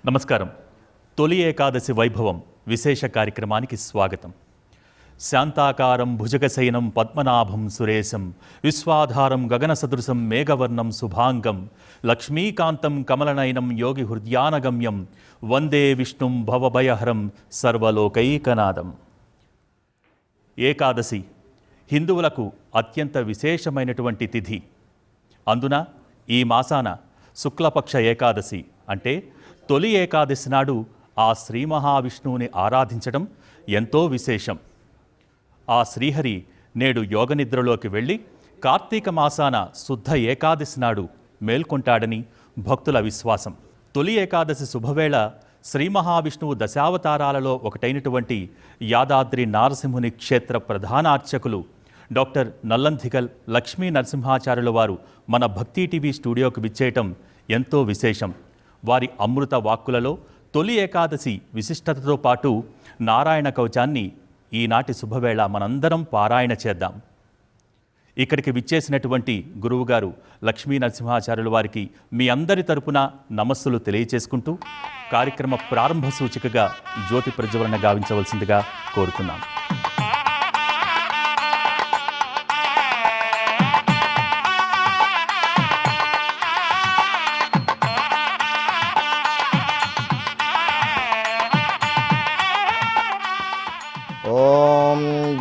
నమస్కారం. తొలి ఏకాదశి వైభవం విశేష కార్యక్రమానికి స్వాగతం. శాంతాకారం భుజగశయనం పద్మనాభం సురేశం విశ్వాధారం గగన సదృశం మేఘవర్ణం శుభాంగం లక్ష్మీకాంతం కమలనయనం యోగి హృద్యానగమ్యం వందే విష్ణుం భవభయహరం సర్వలోకైకనాథం. ఏకాదశి హిందువులకు అత్యంత విశేషమైనటువంటి తిథి. అందున ఈ మాసాన శుక్లపక్ష ఏకాదశి అంటే తొలి ఏకాదశి నాడు ఆ శ్రీ మహావిష్ణువుని ఆరాధించడం ఎంతో విశేషం. ఆ శ్రీహరి నేడు యోగనిద్రలోకి వెళ్ళి కార్తీక మాసాన శుద్ధ ఏకాదశి నాడు మేల్కొంటాడని భక్తుల విశ్వాసం. తొలి ఏకాదశి శుభవేళ శ్రీ మహావిష్ణువు దశావతారాలలో ఒకటైనటువంటి యాదాద్రి నారసింహుని క్షేత్ర ప్రధాన అర్చకులు డాక్టర్ నల్లంధిగల్ లక్ష్మీ నరసింహాచార్యుల వారు మన భక్తి టీవీ స్టూడియోకి విచ్చేయటం ఎంతో విశేషం. వారి అమృత వాక్కులలో తొలి ఏకాదశి విశిష్టతతో పాటు నారాయణ కవచాన్ని ఈనాటి శుభవేళ మనందరం పారాయణ చేద్దాం. ఇక్కడికి విచ్చేసినటువంటి గురువుగారు లక్ష్మీ నరసింహాచార్యుల వారికి మీ అందరి తరపున నమస్సులు తెలియచేసుకుంటూ కార్యక్రమ ప్రారంభ సూచికగా జ్యోతి ప్రజ్వలన గావించవలసిందిగా కోరుతున్నాం.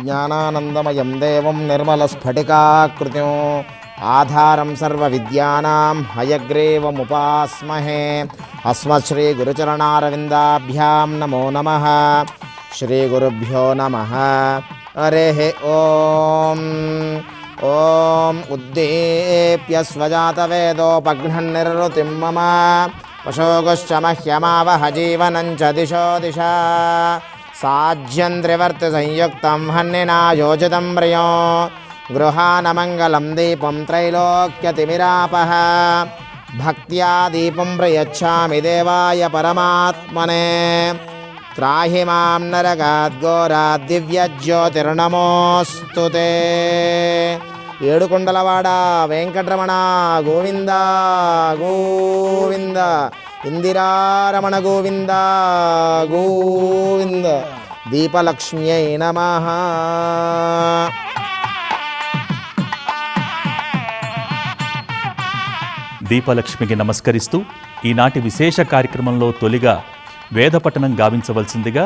జ్ఞానానందమయం దేవం నిర్మలస్ఫటికాకృతిం ఆధారం సర్వవిద్యానాం హయగ్రీవముపాస్మహే. అస్మశ్రీ గురుచరణారవిందాభ్యాం నమో నమః. శ్రీ గురుభ్యో నమః. హరిః ఓం. ఓం ఉద్దీప్య స్వజాతవేదోపఘ్నన్నిర్వృతిం మమ పశోగుశ్చ మహ్యమావహ జీవనం చ దిశో దిశా సాజ్యం త్రివర్తి సంయుక్తం హన్నినా యోజితం ప్రియో గృహానమంగళం దీపం త్రైలోక్యతిమిరాపః భక్త్యా దీపం ప్రయచ్ఛామి దేవాయ పరమాత్మనే. త్రాహి మాం నరకాద్ఘోరాద్ దివ్యజ్యోతిర్నమోస్తుతే. ఏడుకొండలవాడ వెంకటరమణ గోవింద గోవింద. ఇందిరారమణ గోవింద గోవింద. దీపలక్ష్మ్యై నమః. దీపలక్ష్మికి నమస్కరిస్తూ ఈనాటి విశేష కార్యక్రమంలో తొలిగా వేదపఠనం గావించవలసిందిగా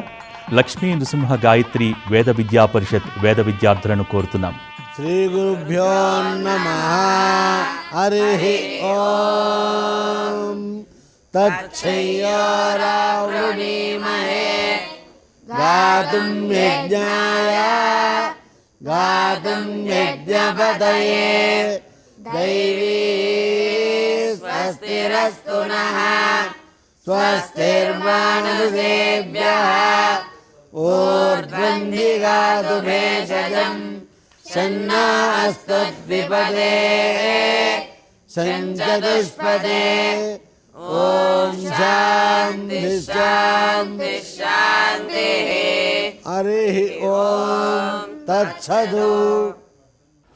లక్ష్మీ నృసింహ గాయత్రి వేద విద్యా పరిషత్ వేద విద్యార్థులను కోరుతున్నాం. శ్రీ గురుభ్యో నమః. హరిః ఓం. తచ్చయ్యారావృణీమహే గాతుం యజ్ఞాయ గాతుం యజ్ఞపతయే దైవీ స్వస్తిరస్తు నః స్వస్తిర్మానసేభ్యః ఊర్ధ్వం గాతు భేషజం సన్నా అస్తద్విపదే సంచతుష్పదే. ఓం శాంతి శాంతి శాంతి. హరిః ఓం తత్సదు.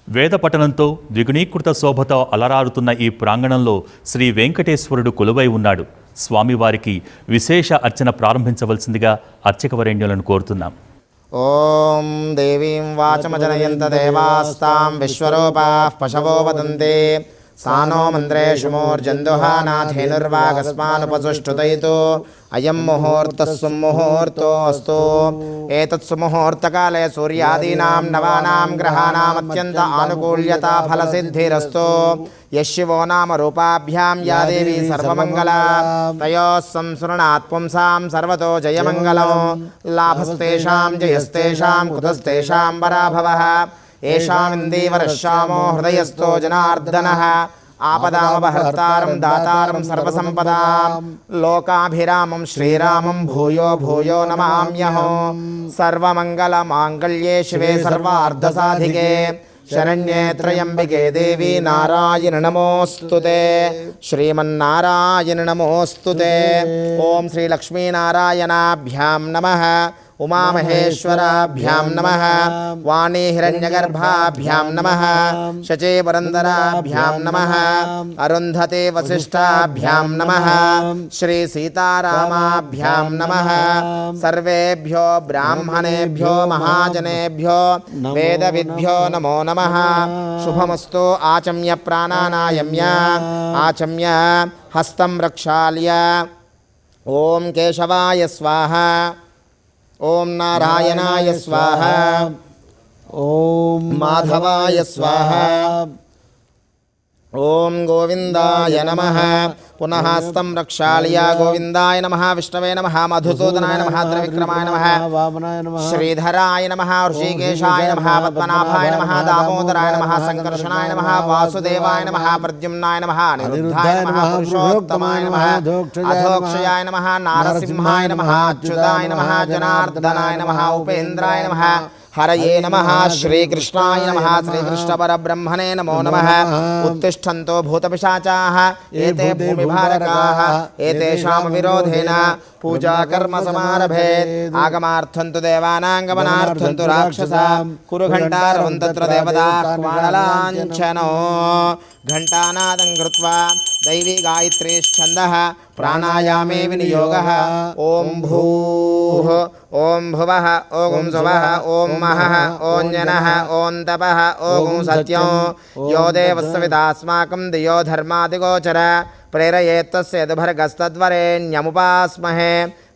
వేద పఠనంతో ద్విగుణీకృత శోభతో అలరారుతున్న ఈ ప్రాంగణంలో శ్రీ వెంకటేశ్వరుడు కొలువై ఉన్నాడు. స్వామివారికి విశేష అర్చన ప్రారంభించవలసిందిగా అర్చకవరేణ్యులను కోరుతున్నాం. ఓం దేవీం వాచమజనయంత దేవాస్తాం విశ్వరూపాః పశవో వదంతే సానో మంత్రేషు మూర్జందుహానాథేనుర్వాగస్మానుపసుష్ఠుతయితో అయం ముహూర్తః సుముహూర్తోऽస్తు. ఏతత్ సుముహూర్తకాలే సూర్యాదీనాం నవానాం గ్రహాణాం అత్యంత ఆనుకూల్యతా ఫలసిద్ధిరస్తు. యశివో నామ రూపాభ్యాం యా దేవీ సర్వమంగళా తయోః సంసృణాత్ పుంసాం సర్వతో జయమంగళం. లాభస్తేషాం జయస్తేషాం కుతస్తేషాం పరాభవః. ఏషామిందీవరశ్యామో హృదయస్థో జనార్దనః. ఆపదామపహర్తారం దాతారం సర్వసంపదాం లోకాభిరామం శ్రీరామం భూయో భూయో నమామ్యహం. సర్వమంగళమాంగళ్యే శివే సర్వార్ధసాధికే శరణ్యే త్రయంబికే దేవి నారాయణ నమోస్తుతే. శ్రీమన్నారాయణ నమోస్తుతే. ఓం శ్రీ లక్ష్మీనారాయణాభ్యాం నమః. उमामहेश्वराभ्यां नमः वाणी हिरण्यगर्भाभ्यां नमः शचे पुरन्दराभ्यां नमः अरुन्धते वसिष्ठाभ्यां नमः श्री सीतारामाभ्यां नमः सर्वेभ्यो ब्राह्मणेभ्यो महाजनेभ्यो वेदविद्भ्यो नमो नमः शुभमस्तु आचम्य प्राणानायम्य आचम्य हस्तं रक्षाल्य ओम केशवाय स्वाहा ओम नारायणाय स्वाहा ओम माधवाय स्वाहा ओम गोविंदाय नमः पुनः हस्तं रक्षाल्य गोविंदाय नमः विष्णवे नमः मधुसूदनाय नमः त्रिविक्रमाय नमः वामनाय नमः श्रीधराय नमः ऋषिकेशाय नमः पद्मनाभाय नमः दामोदराय नमः संकर्षणाय नमः वासुदेवाय नमः प्रद्युम्नाय नमः अनिरुद्धाय नमः पुरुषोत्तमाय नमः अधोक्षयाय नमः नारसिंहाय नमः अच्युताय नमः जनार्दनाय नमः उपेन्द्राय नमः हरये नमः श्रीकृष्णाय नमः श्रीकृष्णपरब्रह्मणे नमो नमः उत्तिष्ठन्तो भूतपिशाचाः एते भूमिभारकाः एतेषां विरोधेन पूजा कर्म समारभेत् आगमार्थं तु देवानां गमनार्थं तु राक्षसां कुरु घण्टारवं तत्र देवताक्वाणलाञ्छनो घण्टानादं कृत्वा दैवी गायत्रीश्छन्दः प्राणायामे विनियोगः ॐ भूः ॐ भुवः ॐ सुवः ॐ महः ॐ जनः ॐ तपः ॐ सत्यं यो देवस्सवितास्माकं दियो धर्मादिगोचर प्रेरयेत्तस्य यदुभर्गस्तद्वरेण्यमुपास्महे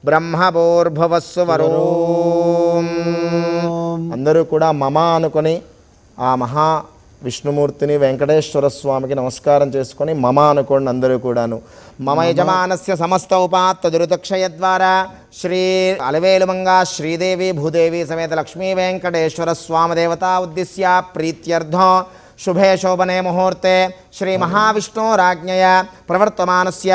బ్రహ్మభూర్భువస్సువరోం. అందరూ కూడా మమ అనుకొని ఆ మహా విష్ణుమూర్తిని వెంకటేశ్వర స్వామికి నమస్కారం చేసుకొని మమ అనుకోండి అందరూ కూడాను. మమ యజమానస్య సమస్త ఉపాత్త దురితక్షయ ద్వారా శ్రీ అలవేలుమంగా శ్రీదేవి భూదేవి సమేత లక్ష్మీ వెంకటేశ్వర స్వామి దేవతా ఉద్దిశ్య ప్రీత్యర్థం शुभे शोभने मुहूर्ते श्री महाविष्णोराज्ञया प्रवर्तमानस्य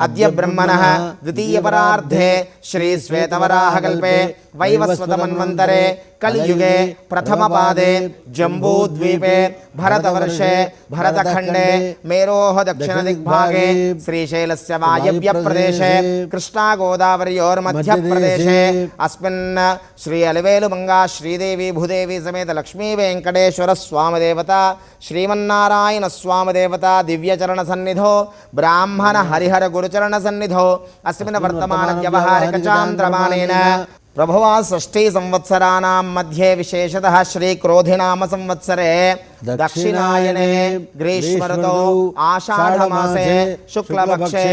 अद्य ब्रह्मणः द्वितीयपरार्धे श्री श्वेतवराहकल्पे वैवस्वतमन्वन्तरे कलियुगे प्रथमपादे जम्बूद्वीपे भरतवर्षे भरतखण्डे मेरोः दक्षिणदिग्भागे श्रीशैलस्य वायव्यप्रदेशे कृष्णागोदावरयोर्मध्यप्रदेशे अस्मिन् श्री अलिवेलुमंगा श्रीदेवी भूदेवी समेत लक्ष्मी वेंकटेश्वर स्वामी देवता श्रीमन्नारायण स्वामी देवता दिव्यचरण सन्निधौ ब्राह्मण हरिहर गुरुचरण सन्निधौ अस्मिन् वर्तमान व्यवहारिक चान्द्रमानेन प्रभवा षष्ठी संवत्सराणां मध्ये विशेषतः श्री क्रोधिनाम संवत्सरे दक्षिणायने ग्रीष्म ऋतौ आषाढमासे शुक्लपक्षे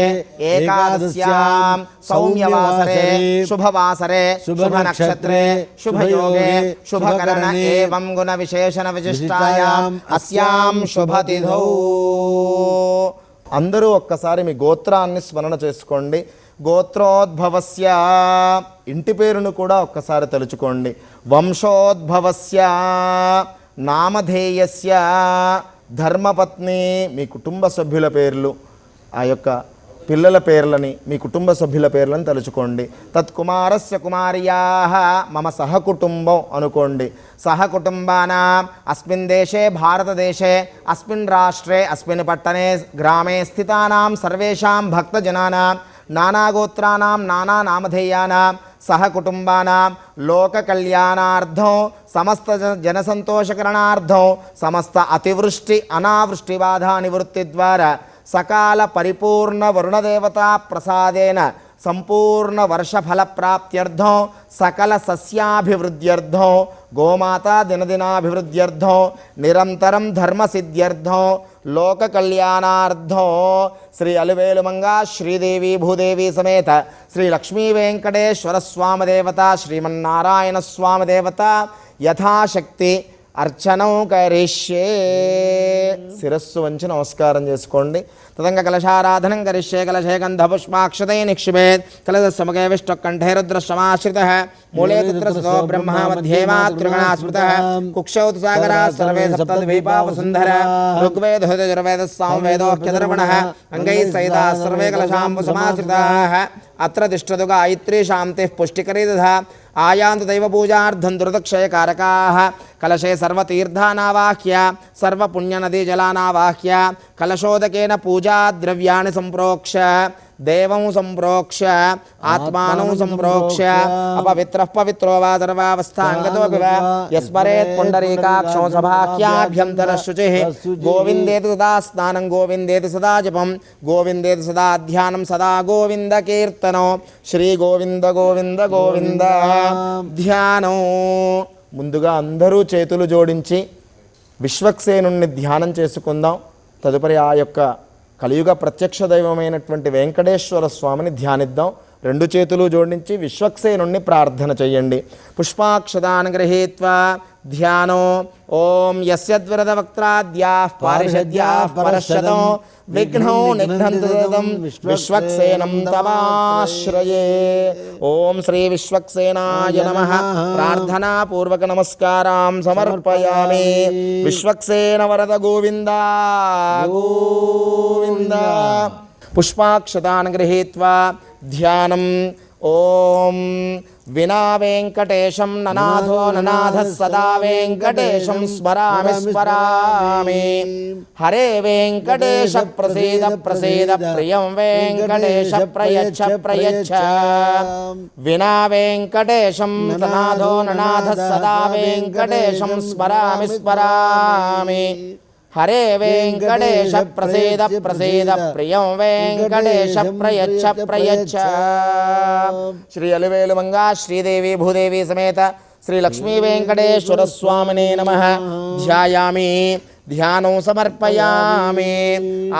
एकादश्यां सौम्यवासरे शुभवासरे शुभनक्षत्रे शुभयोगे शुभकरण एवं गुणविशेषण विशिष्टायाम् अस्यां शुभतिथौ. అందరూ ఒక్కసారి మీ గోత్రాన్ని స్మరణ చేసుకోండి. గోత్రోద్భవస్య ఇంటి పేరును కూడా ఒక్కసారి తలుచుకోండి. వంశోద్భవస్య నామధేయస్య ధర్మపత్ని మీ కుటుంబ సభ్యుల పేర్లు ఆ యొక్క పిల్లల పేర్లని మీ కుటుంబ సభ్యుల పేర్లను తలుచుకోండి. తత్కుమారస్య కుమార్యాః మమ సహకుటుంబం అనుకోండి. సహకుటుంబానాం అస్మిన్ దేశే భారతదేశే అస్మిన్ రాష్ట్రే అస్మిన్ పట్టణే గ్రామే స్థితానాం సర్వేషాం భక్తజనానాం నానాగోత్రానాం నానానామధేయానాం सहकुटुंबानां लोककल्याणार्थं समस्त जनसंतोषकरणार्थं समस्त अतिवृष्टि अनावृष्टिबाधा निवृत्ति द्वारा सकाल परिपूर्ण वरुणदेवता प्रसादेन संपूर्ण वर्षफल प्राप्त्यर्थं सकल सस्याभिवृद्ध्यर्थं गोमाता दिनदिनाभिवृद्ध्यर्थं निरंतरं धर्म सिद्ध्यर्थं लोक कल्याणार्थं श्री अलिवेलुमंगा श्रीदेवी भूदेवी समेत श्री लक्ष्मी वेंकटेश्वर स्वामी देवता श्रीमन्नारायण स्वामी देवता यथाशक्ति अर्चनं करिष्ये. शिरस्सु वंచి नमस्कारं చేసుకోండి. तदंग कलशाराधनं करिष्ये. कलशे गन्धपुष्पाक्षते निक्षिपेत्. कलशसमुखे विष्णुकण्ठे रुद्रश्रमाश्रितः मूले तत्रस्थो ब्रह्मा मध्ये मातृगणा स्मृतः कुक्षौ तु सागराः सर्वे सप्तद्वीपा वसुन्धरा ऋग्वेदो यजुर्वेदः सामवेदोऽप्यथर्वणः अङ्गैः सहिताः सर्वे कलशाम्बुसमाश्रिताः. अत्र तिष्ठतु गायत्री शान्तिः पुष्टिकरी दधा आयान्तु दैवपूजार्थं दुर्दक्षयकारकाः. कलशे सर्वतीर्थानावाह्य सर्वपुण्यनदीजलानावाह्य कलशोदकेन पूजा పూజాద్రవ్యాన్ని సంప్రోక్ష దేవం సంప్రోక్ష ఆత్మానం సంప్రోక్ష అపవిత్రః పవిత్రో వా సర్వావస్థాంగతోపి వా యస్మరేత్ పుండరీకాక్షం సభాఖ్యాభ్యంతర శుచిః గోవిందేతి సదా స్నానం గోవిందేతి సదా జపం గోవిందేతి సదా ధ్యానం సదా గోవింద కీర్తనం శ్రీ గోవింద గోవింద గోవింద ధ్యానం. ముందుగా అందరూ చేతులు జోడించి విశ్వక్సేనుణ్ణి ధ్యానం చేసుకుందాం. తదుపరి ఆ యొక్క కలియుగ ప్రత్యక్ష దైవమైనటువంటి వెంకటేశ్వర స్వామిని ధ్యానిద్దాం. రెండు చేతులు జోడించి విశ్వక్సేనుణ్ణి ప్రార్థన చేయండి. పుష్పాక్షదాన్ గృహీత్వా ధ్యానం. ఓం యస్యద్విరద వక్త్రాద్యాః పారిషద్యాః పరశతం విఘ్నో నిఘ్నంతు సతతం విశ్వక్సేనం తమాశ్రయే. ఓం శ్రీ విశ్వక్సేనాయ నమః. ప్రార్థనా పూర్వక నమస్కారాం సమర్పయామి. విశ్వక్సేన వరద గోవింద గోవింద. పుష్పాక్షతాన్ గృహీత్వా ధ్యానం. ఓం వినా వెంకటేశం ననాథో ననాథః సదా వెంకటేశం స్మరామి స్మరామి. హరే వెంకటేశ ప్రసీద ప్రసీద ప్రియం వెంకటేశ ప్రయచ్ఛ ప్రయచ్ఛ. వినా వెంకటేశం ననాథో ననాథః సదా వెంకటేశం స్మరామి స్మరామి. హరే వెంకటేశ ప్రసీద ప్రసీద ప్రియం వెంకటేశ ప్రయచ్ఛ ప్రయచ్ఛ. శ్రీ అలివేలు మంగా శ్రీదేవి భూదేవి సమేత శ్రీ లక్ష్మీ వెంకటేశ్వర స్వామినే నమః. ధ్యాయామి ధ్యానం సమర్పయామి.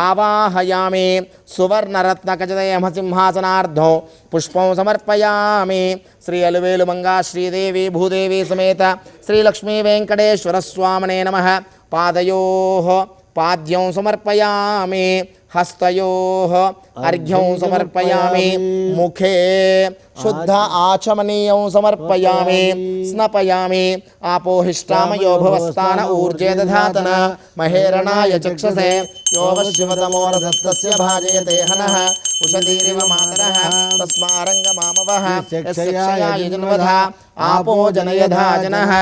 ఆవాహయామి సువర్ణరత్నకజదయమసింహాసనార్థం పుష్పం సమర్పయామి. శ్రీ అలివేలు మంగా శ్రీదేవి భూదేవి సమేత శ్రీ లక్ష్మీ వెంకటేశ్వర స్వామినే నమః. పాదయోః పాద్యం సమర్పయామి. హస్తయోః అర్ఘ్యం సమర్పయామి. ముఖే శుద్ధ ఆచమనీయం సమర్పయామి. స్నపయామి. ఆపోహిష్టామయో భవస్థాన ఊర్జే దధాతన మహేరణాయ చక్షసే యో వశ్యవతమోరసస్తస్య భాజయతే హనః ఉషధీరివ మాతరః తస్మారంగమామవః యస్యక్షయాయ జన్మధా ఆపో జనయధా జనః.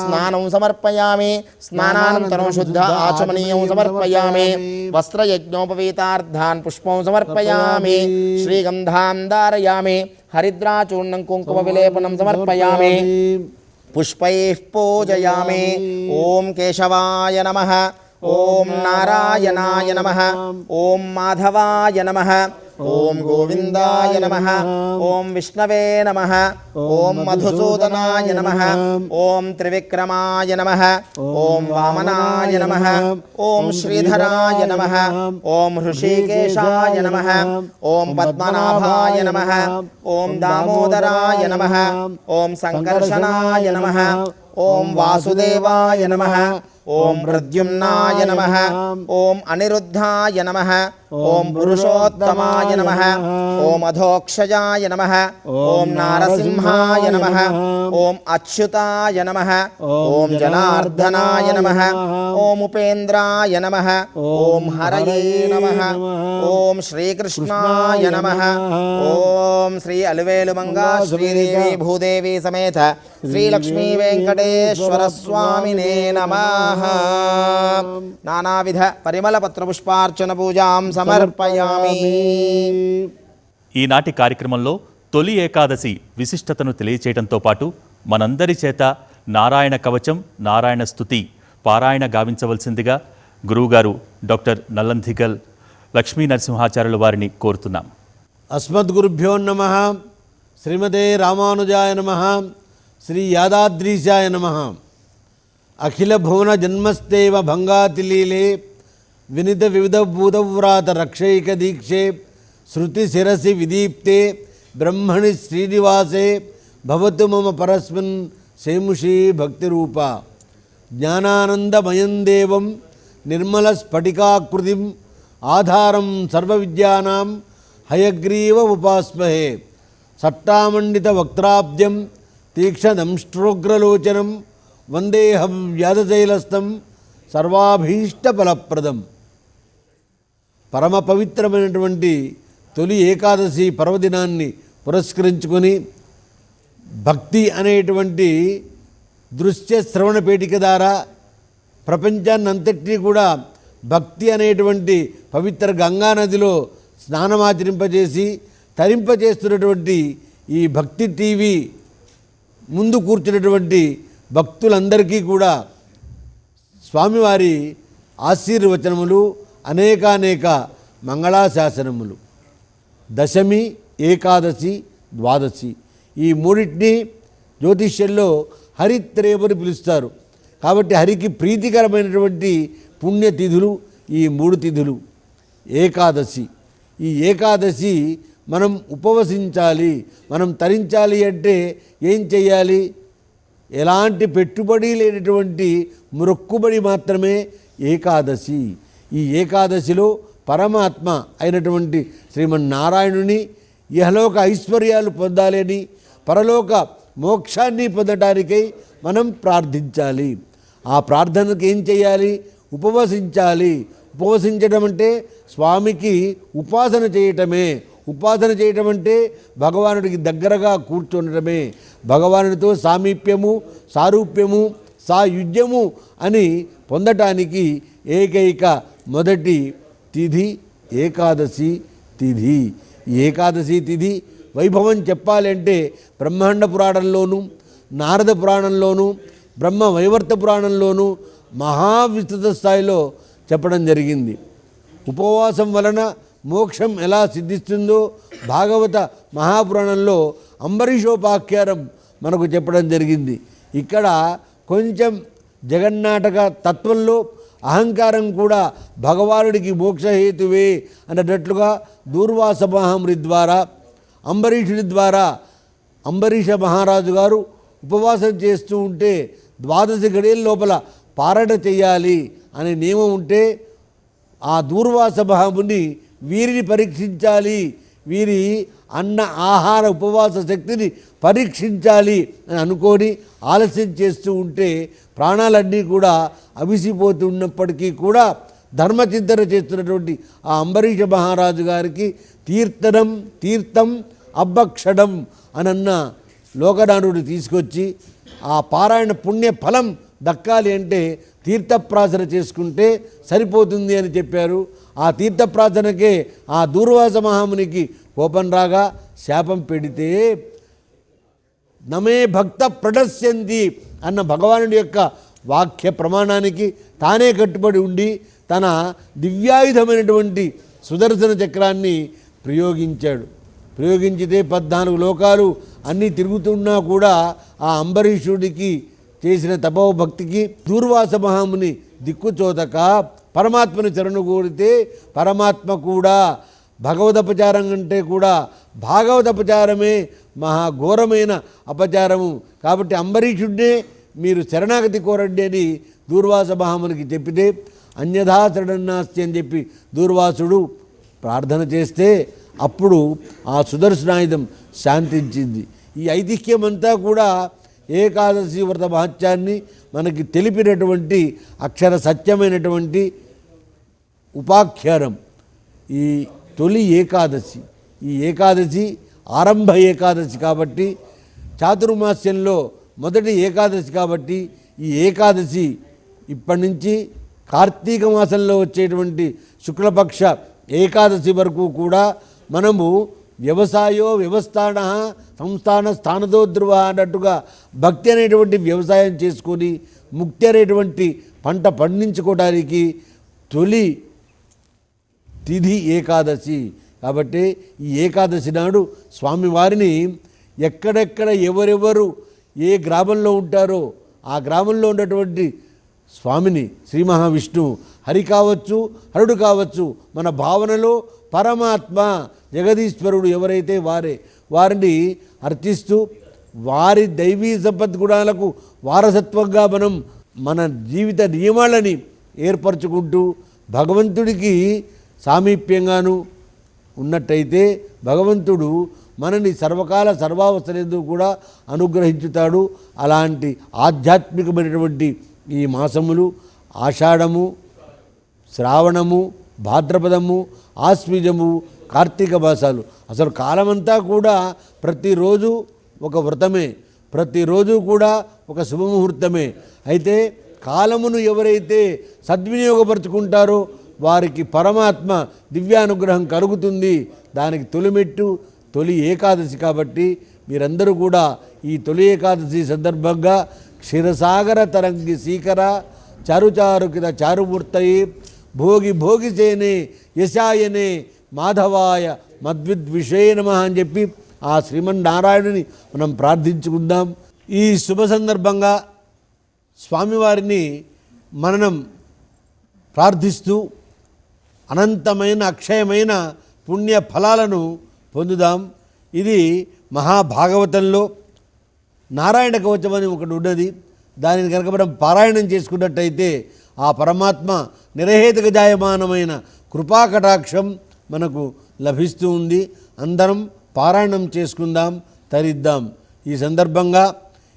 స్నానం సమర్పయామి. స్నానానంతరం శుద్ధ ఆచమనీయం సమర్పయామి. వస్త్రయజ్ఞోపవీతార్థాన్ పుష్పం సమర్పయామి. శ్రీగంధాన్ ధారయామి. హరిద్రాచూర్ణం కుంకుమ విలేపనం సమర్పయామి. పుష్పైః పూజయామి. ఓం కేశవాయ నమః. ఓం నారాయణాయ నమః. ఓం మాధవాయ నమః. ఓం గోవిందాయ నమః. ఓం విష్ణవే నమః. ఓం మధుసూదనాయ నమః. ఓం త్రివిక్రమాయ నమః. ఓం వామనాయ నమః. ఓం శ్రీధరాయ నమః. ఓం హృషీకేశాయ నమః. ఓం పద్మనాభాయ నమః. ఓం దామోదరాయ నమః. ఓం సంకర్షణాయ నమః. ఓం వాసుదేవాయ నమః. ఓం ప్రద్యుమ్నాయ నమః. ఓం అనిరుద్ధాయ నమః. ఓం పురుషోత్తమాయ నమః. ఓం అధోక్షజాయ నమః. ఓం నారసింహాయ నమః. ఓం అచ్యుతాయ నమః. ఓం జనార్దనాయ నమః. ఓం ఉపేంద్రాయ నమః. ఓం హరయే నమః. ఓం శ్రీకృష్ణాయ నమః. ఓం శ్రీ అలివేలు మంగా శ్రీదేవి భూదేవి సమేత శ్రీ లక్ష్మీ వెంకటేశ్వర స్వామినే నమః. నానావిధ పరిమళ పత్ర పుష్పార్చన పూజాం సమర్పయామి. ఈనాటి కార్యక్రమంలో తొలి ఏకాదశి విశిష్టతను తెలియచేయడంతో పాటు మనందరి చేత నారాయణ కవచం నారాయణ స్తుతి పారాయణ గావించవలసిందిగా గురువుగారు డాక్టర్ నల్లంధిగల్ లక్ష్మీ నరసింహాచార్యుల వారిని కోరుతున్నాం. అస్మద్గురుభ్యో నమః. శ్రీమతే రామానుజాయ నమః. శ్రీ యాదాద్రీశాయ నమః. అఖిల భువన జన్మస్తేవ భంగాతిలీలే వినిత వివిధ భూతవ్రాత రక్షైక దీక్షే శృతి శిరసి విదీప్తే బ్రహ్మణి శ్రీనివాసే భవతు మమ పరస్మిన్ సేముషీ భక్తిరూప. జ్ఞానానందమయం దేవం నిర్మల స్ఫటికాకృతిం ఆధారం సర్వవిద్యానాం హయగ్రీవ ఉపాస్మహే. సట్టామండిత వక్త్రాబ్జం తీక్షణంష్ట్రోగ్రలోచనం వందేహం వ్యాధశైలస్థం సర్వాభీష్టఫలప్రదం. పరమ పవిత్రమైనటువంటి తొలి ఏకాదశి పర్వదినాన్ని పురస్కరించుకొని భక్తి అనేటువంటి దృశ్య శ్రవణ పేటిక ద్వారా ప్రపంచాన్ని అంతటినీ కూడా భక్తి అనేటువంటి పవిత్ర గంగా నదిలో స్నానమాచరింపజేసి తరింపజేస్తున్నటువంటి ఈ భక్తి టీవీ ముందు కూర్చున్నటువంటి భక్తులందరికీ కూడా స్వామివారి ఆశీర్వచనములు అనేకానేక మంగళాశాసనములు. దశమి, ఏకాదశి, ద్వాదశి ఈ మూడింటిని జ్యోతిష్యంలో హరిత్రేయమని పిలుస్తారు. కాబట్టి హరికి ప్రీతికరమైనటువంటి పుణ్యతిథులు ఈ 3 తిథులు. ఏకాదశి, ఈ ఏకాదశి మనం ఉపవసించాలి, మనం తరించాలి అంటే ఏం చేయాలి? ఎలాంటి పెట్టుబడి లేనటువంటి మొక్కుబడి మాత్రమే ఏకాదశి. ఈ ఏకాదశిలో పరమాత్మ అయినటువంటి శ్రీమన్నారాయణుని ఇహలోక ఐశ్వర్యాలు పొందాలి అని, పరలోక మోక్షాన్ని పొందటానికై మనం ప్రార్థించాలి. ఆ ప్రార్థనకు ఏం చేయాలి? ఉపవసించాలి. ఉపవసించడం అంటే స్వామికి ఉపాసన చేయటమే. ఉపాసన చేయటం అంటే భగవానుడికి దగ్గరగా కూర్చుండటమే. భగవానుడితో సామీప్యము, సారూప్యము, సాయుజ్యము అని పొందటానికి ఏకైక మొదటి తిథి ఏకాదశి తిథి. ఏకాదశి తిథి వైభవం చెప్పాలంటే బ్రహ్మాండ పురాణంలోనూ, నారద పురాణంలోనూ, బ్రహ్మ వైవర్త పురాణంలోనూ మహావిస్తృత స్థాయిలో చెప్పడం జరిగింది. ఉపవాసం వలన మోక్షం ఎలా సిద్ధిస్తుందో భాగవత మహాపురాణంలో అంబరీషోపాఖ్యానం మనకు చెప్పడం జరిగింది. ఇక్కడ కొంచెం జగన్నాటక తత్వంలో అహంకారం కూడా భగవానుడికి మోక్షహేతువే అన్నట్లుగా దూర్వాస మహాముని ద్వారా, అంబరీషుడి ద్వారా అంబరీష మహారాజు గారు ఉపవాసం చేస్తూ ఉంటే 12 గడియల లోపల పారణ చేయాలి అనే నియమం ఉంటే ఆ దూర్వాస మహాముని వీరిని పరీక్షించాలి, వీరి అన్న ఆహార ఉపవాస శక్తిని పరీక్షించాలి అని అనుకొని ఆలస్యం చేస్తూ ఉంటే ప్రాణాలన్నీ కూడా అవిసిపోతున్నప్పటికీ కూడా ధర్మచింతన చేస్తున్నటువంటి ఆ అంబరీష మహారాజు గారికి తీర్థం అబ్బక్షడం అనన్న లోకనాథుడు తీసుకొచ్చి ఆ పారాయణ పుణ్య ఫలం దక్కాలి అంటే తీర్థప్రాసన చేసుకుంటే సరిపోతుంది అని చెప్పారు. ఆ తీర్థప్రాసనకే ఆ దూర్వాస మహామునికి కోపం రాగా శాపం పెడితే నమే భక్త ప్రదస్యంతి అన్న భగవానుడి యొక్క వాక్య ప్రమాణానికి తానే కట్టుబడి ఉండి తన దివ్యాయుధమైనటువంటి సుదర్శన చక్రాన్ని ప్రయోగించాడు. ప్రయోగించితే 14 లోకాలు అన్నీ తిరుగుతున్నా కూడా ఆ అంబరీషుడికి చేసిన తపోభక్తికి దూర్వాస మహాముని దిక్కుచోదక పరమాత్మని శరణు కోరితే పరమాత్మ కూడా భగవదపచారం కంటే కూడా భాగవతపచారమే మహాఘోరమైన అపచారము. కాబట్టి అంబరీషుడినే మీరు శరణాగతి కోరండి అని దూర్వాస మహామునికి చెప్పితే అన్యథా శరణాస్తి అని చెప్పి దూర్వాసుడు ప్రార్థన చేస్తే అప్పుడు ఆ సుదర్శనాయుధం శాంతించింది. ఈ ఐతిహ్యం అంతా కూడా ఏకాదశి వ్రత మహత్యాన్ని మనకి తెలిపినటువంటి అక్షర సత్యమైనటువంటి ఉపాఖ్యానం. ఈ తొలి ఏకాదశి, ఈ ఏకాదశి ఆరంభ ఏకాదశి కాబట్టి చాతుర్మాస్యంలో మొదటి ఏకాదశి కాబట్టి ఈ ఏకాదశి ఇప్పటి నుంచి కార్తీక మాసంలో వచ్చేటువంటి శుక్లపక్ష ఏకాదశి వరకు కూడా మనము వ్యవసాయో వ్యవస్థాన సంస్థాన స్థానదో ధ్రువ అన్నట్టుగా భక్తి అనేటువంటి వ్యవసాయం చేసుకొని ముక్తి అనేటువంటి పంట పండించుకోవడానికి తొలి తిథి ఏకాదశి. కాబట్టి ఈ ఏకాదశి నాడు స్వామివారిని ఎక్కడెక్కడ ఎవరెవరు ఏ గ్రామంలో ఉంటారో ఆ గ్రామంలో ఉన్నటువంటి స్వామిని శ్రీ మహావిష్ణువు హరి కావచ్చు, హరుడు కావచ్చు, మన భావనలో పరమాత్మ జగదీశ్వరుడు ఎవరైతే వారిని అర్చిస్తూ వారి దైవీ సంపద్గుణాలకు వారసత్వంగా మనం మన జీవిత నియమాలని ఏర్పరచుకుంటూ భగవంతుడికి సామీప్యంగాను ఉన్నట్టయితే భగవంతుడు మనని సర్వకాల సర్వావస్థలందు కూడా అనుగ్రహించుతాడు. అలాంటి ఆధ్యాత్మికమైనటువంటి ఈ మాసములు ఆషాఢము, శ్రావణము, భాద్రపదము, ఆశ్వీజము, కార్తీక మాసాలు. అసలు కాలమంతా కూడా ప్రతిరోజు ఒక వ్రతమే, ప్రతిరోజు కూడా ఒక శుభముహూర్తమే. అయితే కాలమును ఎవరైతే సద్వినియోగపరుచుకుంటారో వారికి పరమాత్మ దివ్యానుగ్రహం కలుగుతుంది. దానికి తొలిమెట్టు తొలి ఏకాదశి. కాబట్టి మీరందరూ కూడా ఈ తొలి ఏకాదశి సందర్భంగా క్షీరసాగర తరంగి సీకర చారుచారుకిత చారుమూర్తయి భోగి భోగిసేనే యశాయనే మాధవాయ మద్విద్విషయ నమః అని చెప్పి ఆ శ్రీమన్నారాయణుని మనం ప్రార్థించుకుందాం. ఈ శుభ సందర్భంగా స్వామివారిని మనం ప్రార్థిస్తూ అనంతమైన అక్షయమైన పుణ్య ఫలాలను పొందుదాం. ఇది మహాభాగవతంలో నారాయణ కవచం అని ఒకటి ఉన్నది. దానిని కనుక మనం పారాయణం చేసుకున్నట్టయితే ఆ పరమాత్మ నిరహేతుక జాయమానమైన కృపాకటాక్షం మనకు లభిస్తూ ఉంది. అందరం పారాయణం చేసుకుందాం, తరిద్దాం. ఈ సందర్భంగా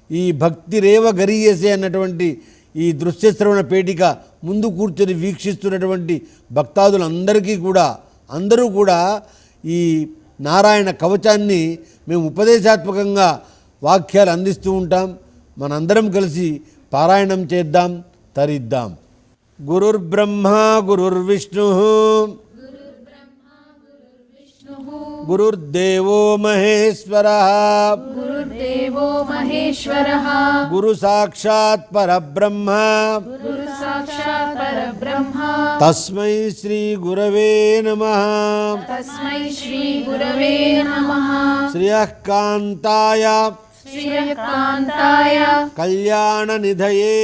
ఈ భక్తి రేవ గరీయసే అన్నటువంటి ఈ దృశ్యశ్రవణ పేటిక ముందు కూర్చొని వీక్షిస్తున్నటువంటి భక్తాదులందరికీ కూడా అందరూ కూడా ఈ నారాయణ కవచాన్ని మేము ఉపదేశాత్మకంగా వాక్యాలు అందిస్తూ ఉంటాం. మనందరం కలిసి పారాయణం చేద్దాం, తరిద్దాం. గురుర్బ్రహ్మ గురుర్విష్ణు గురుర్దేవో మహేశ్వరః గురుర్దేవో మహేశ్వరః గురు సాక్షాత్ పరబ్రహ్మ గురు సాక్షాత్ పరబ్రహ్మ తస్మై శ్రీ గురవే నమః తస్మై శ్రీ గురవే నమః శ్రియః కాంతాయ శ్రీయకాంతాయ కళ్యాణ నిధయే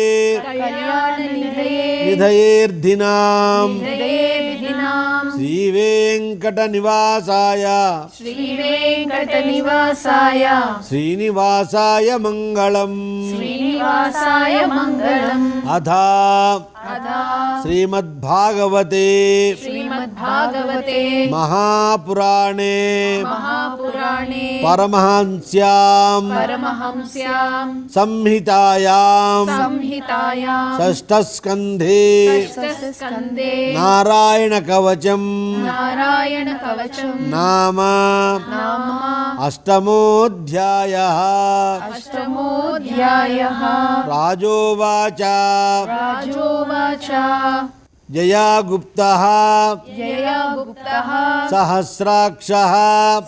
కళ్యాణ నిధయే నిధయేర్ధినాం నిధయేర్ధినాం శ్రీ వెంకట నివాసాయ శ్రీ వెంకట నివాసాయ శ్రీనివాసాయ మంగళం. శ్రీనివాసాయ మంగళం. అథా అథా శ్రీమద్భాగవతే శ్రీమద్భాగవతే మహాపురాణే మహాపురాణే పరమహంస్యాం పరమహంస్యాం సంహితాయాం సంహితాయాం షష్ఠస్కంధే షష్ఠస్కందే నారాయణ కవచం నారాయణ కవచం నామ నామ అష్టమోऽధ్యాయః. అష్టమోऽధ్యాయః. రాజోవాచ రాజోవాచ జయాగుప్తః జయగుప్తః సహస్రాక్షః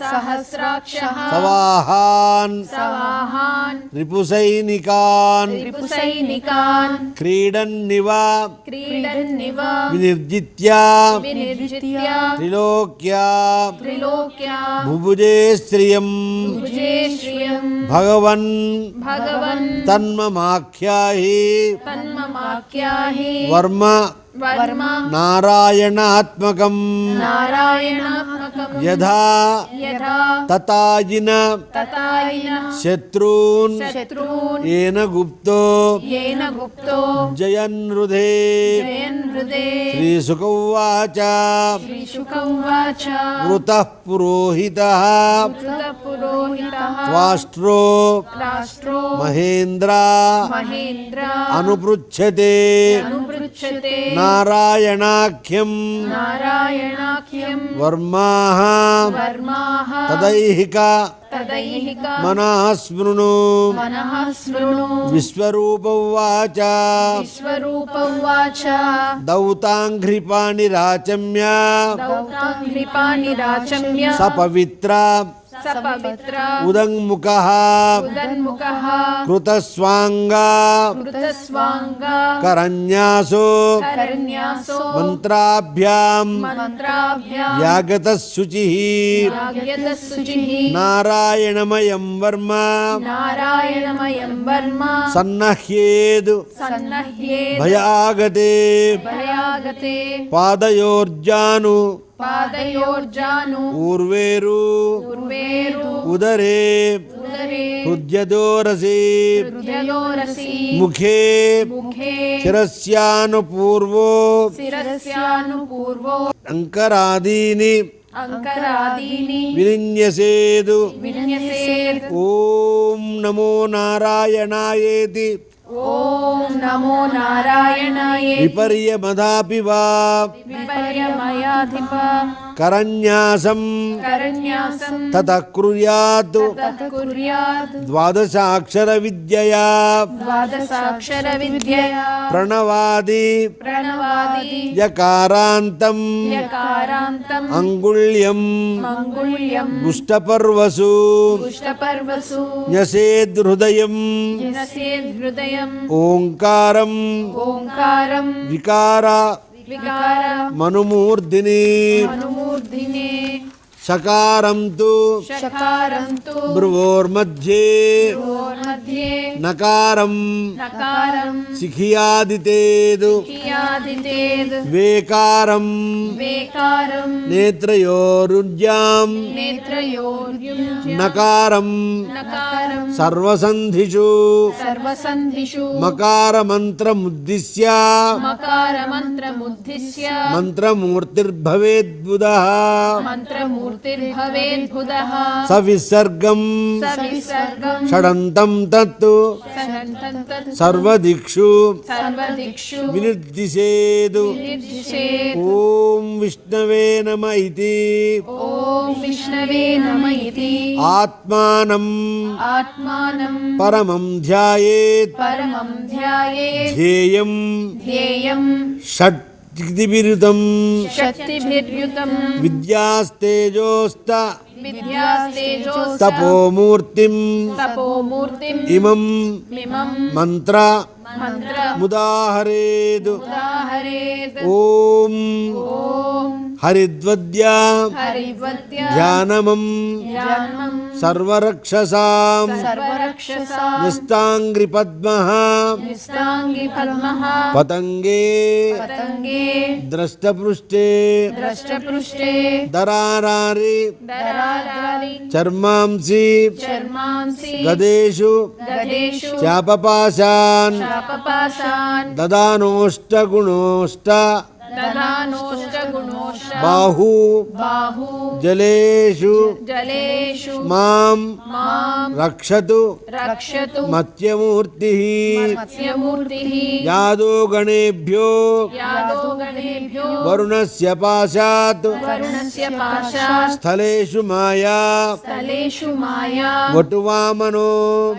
సహస్రాక్షః సవాహాన్ సవాహాన్ రిపుసైనికాన్ రిపుసైనికాన్ క్రీడన్నివ క్రీడన్నివ వినిర్జిత్య వినిర్జిత్య త్రిలోక్యా త్రిలోక్యా భుభుజే శ్రియం భుజే శ్రియం భగవన్ భగవన్ తన్మమాఖ్యాహి తన్మమాఖ్యాహి వర్మ వర్మ నారాయణాత్మకం నారాయణాత్మకం యథా యథా తతాయిన తతాయిన శత్రూన్ శత్రూన్ ఏన గుప్తో येन गुप्तो జయన్రుధే. जयन् हृदे శ్రీశుకౌవాచ श्रीशुकौवाच వృతః పురోహితః पुरोहितः త్వాష్ట్రో राष्ट्रो మహేంద్ర महेन्द्र అనుపృచ్ఛతే अनुपृच्छते నారాయణాఖ్యం नारायणाख्यं వర్మాః वर्माः తదైహిక तदैहिक మనః స్మృణు. मनः स्मृणु విశ్వరూపౌవాచ विश्वरूपौवाच దౌతాంఘ్రిపాణి రాచమ్య दौताङ्घ्रिपाणि राचम्य సపవిత్ర सपवित्र ఉదంముఖః उदन्मुखः కృతస్వాంగా कृतस्वाङ्गा కరన్యాసో करन्यासो మంత్రాభ్యాం मन्त्राभ्यां వ్యాగతః శుచిః याज्ञतशुचिः నారాయణమయం వర్మ नारायणमयं वर्म సన్నహ్యేద్ सन्नह्येत् భయాగతే भयागते పాదయోర్జాను पादयोर्जानु ఊర్వేరు पूर्वेरु ఉదరే उदरे హృద్యదోరసి हृदयोरसि ముఖే मुखे శిరస్యానుపూర్వో शिरस्यानुपूर्वो అంకరాదీని अङ्करादीनि వినిన్యసేదు. विन्यसेत् ఓం నమో నారాయణాయేతి ॐ नमो नारायणाय విపర్యమదాపి వా विपर्यमयाधिप కరన్యాసం करन्यासं తతః కుర్యాత్ तत्कुर्यात् ద్వాదశాక్షర విద్యయా द्वादशाक्षरविद्यया ప్రణవాది प्रणवादि యకారాంతం यकारान्तं అంగుళ్యం मङ्गुल्यं పుష్టపర్వసు पुष्टपर्वसु న్యసేదృదయం नसेद्हृदयं ఓంకారం ओङ्कारं వికార विकार మనుమూర్ధిని अनुमूर्धिने సకారం తు शकारं तु భ్రువోర్మధ్యే मध्ये నకారం नकारं శిఖియాదితేదు कियादितेद् వేకారం वेकारं నేత్రయోరుజ్యాం नेत्रयोर्युञ्ज्य నకారం नकारं సర్వసంధిషు सर्वसन्धिषु మకారమంత్రముద్దిశ్య मकारमन्त्रमुद्दिश्य మంత్రమూర్తిర్భవేద్బుధః मन्त्रमूर्तिर्भवेद्बुधः సవిసర్గం सविसर्गं షడంతం తత్తు सनन्तन्तत् సర్వదిక్షు सर्वदिक्षु వినిర్దిశేదు निर्दिशेत् ఓం విష్ణవే నమ ఇతి ॐ विष्णवे नम इति ఆత్మానం आत्मानं పరమం ధ్యాయేత్ परमं ध्यायेत् ధ్యేయం ध्येयं షట్విరుతం शक्तिभिर्युतं విద్యాస్తేజోస్త विद्यास्तेजोस्तपोमूर्तिं తపోమూర్తిం ఇమం మంత్ర ముదాహరేదు उदाहरेत् ఓం ॐ హరిద్వద్యా हरिवद्या ధ్యానమం ध्यानं సర్వరక్షసాం सर्वरक्षसा నిస్తాంగ్రి పద్మః निस्ताङ्गि पद्मः పతంగే पतङ्गे ద్రష్టపృష్టే दृष्टपृष्ठे దరారారి दरारारि చర్మాంసి चर्मांसि గదేషు गदेषु చాపపాశాన్ शापपाशान् దదానోష్టగుణోష్ట ददानोष्टगुणोष्ट బాహు बाहु జలేషు जलेषु మాం मां రక్షతు रक्षतु మత్స్యమూర్తి मत्स्यमूर्तिः యాదో గణేభ్యో यादो गणेभ्यो వరుణస్య పాశాత్ वरुणस्य पाशात् స్థలేషు మాయా स्थलेषु माया వటువామనో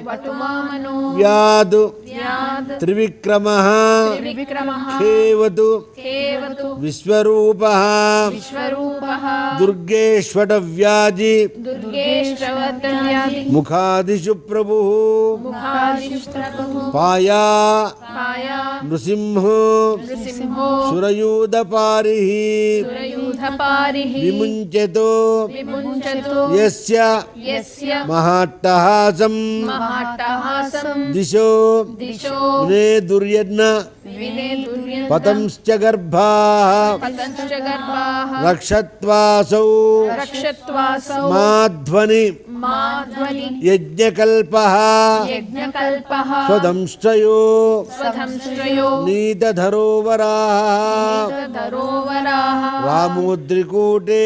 वटुवामनो వ్యాదు व्याद् త్రివిక్రమః त्रिविक्रमः ఖేవతు केवतु విశ్వరూపః विश्वरूपः దుర్గేష్వటవ్యాజి दुर्गेश्वरत्यादि ముఖాదిషు ప్రభుః मुखादिष्टप्रभुः పాయా पाया నృసింహో नृसिंहो సురయూధపారిః सुरयूथपारिः విముంచతో विमुञ्चतु యస్య यस्य మహాట్టహాసం महाट्टहासं దిశో दिशो నే దుర్యజ్ఞ विनेदुर्यन्तं పతంశ్చ గర్భాః पतञ्च गर्भाः రక్షత్వాసౌ रक्षत्वासौ మాధ్వని माध्वनि యజ్ఞకల్పః यज्ञकल्पः స్వదంశ్చయో स्वधंश्रयो నీతధరోవరాః धरोवराः రామోద్రికూటే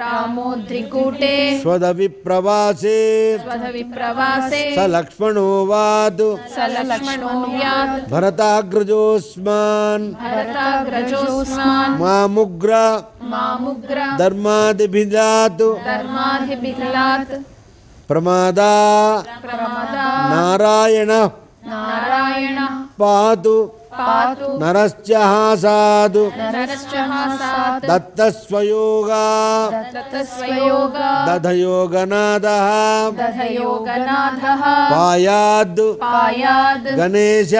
रामोद्रिकूटे స్వదవిప్రవాసే स्वधविप्रवासे స లక్ష్మణో వాదు स लक्ष्मणो व्यात् భరతాగ్రజోస్మాన్ भरताग्रजोऽस्मान् మాముగ్ర मामुग्र ధర్మాదిభిదాతు धर्माधिबिलात् ప్రమాదా प्रमदा నారాయణ नारायणः పాతు पातु నరశ్చ సాధు नरश्च हासात् దత్తస్వయోగా दत्तस्वयोगा దధయోగనాథః दधयोगनाथः పాయాద్ पायाद् గణేశ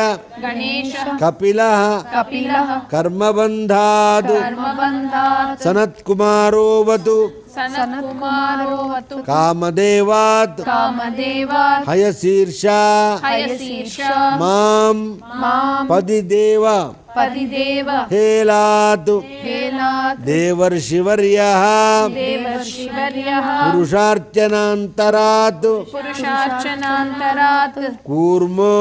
गणेशः కపిలః कपिलः కర్మబంధాద్ कर्मबन्धात् సనత్కుమారోవతు सनत्कुमारोऽवतु కామదేవాత్ कामदेवात् హయశీర్ష हयशीर्षा మాం मां పదిదేవ पदिदेव హేలాత్ हेलात् దేవర్షివర్యః देवर्षिवर्यः పురుషార్చనాంతరాత్ पुरुषार्चनान्तरात् కూర్మో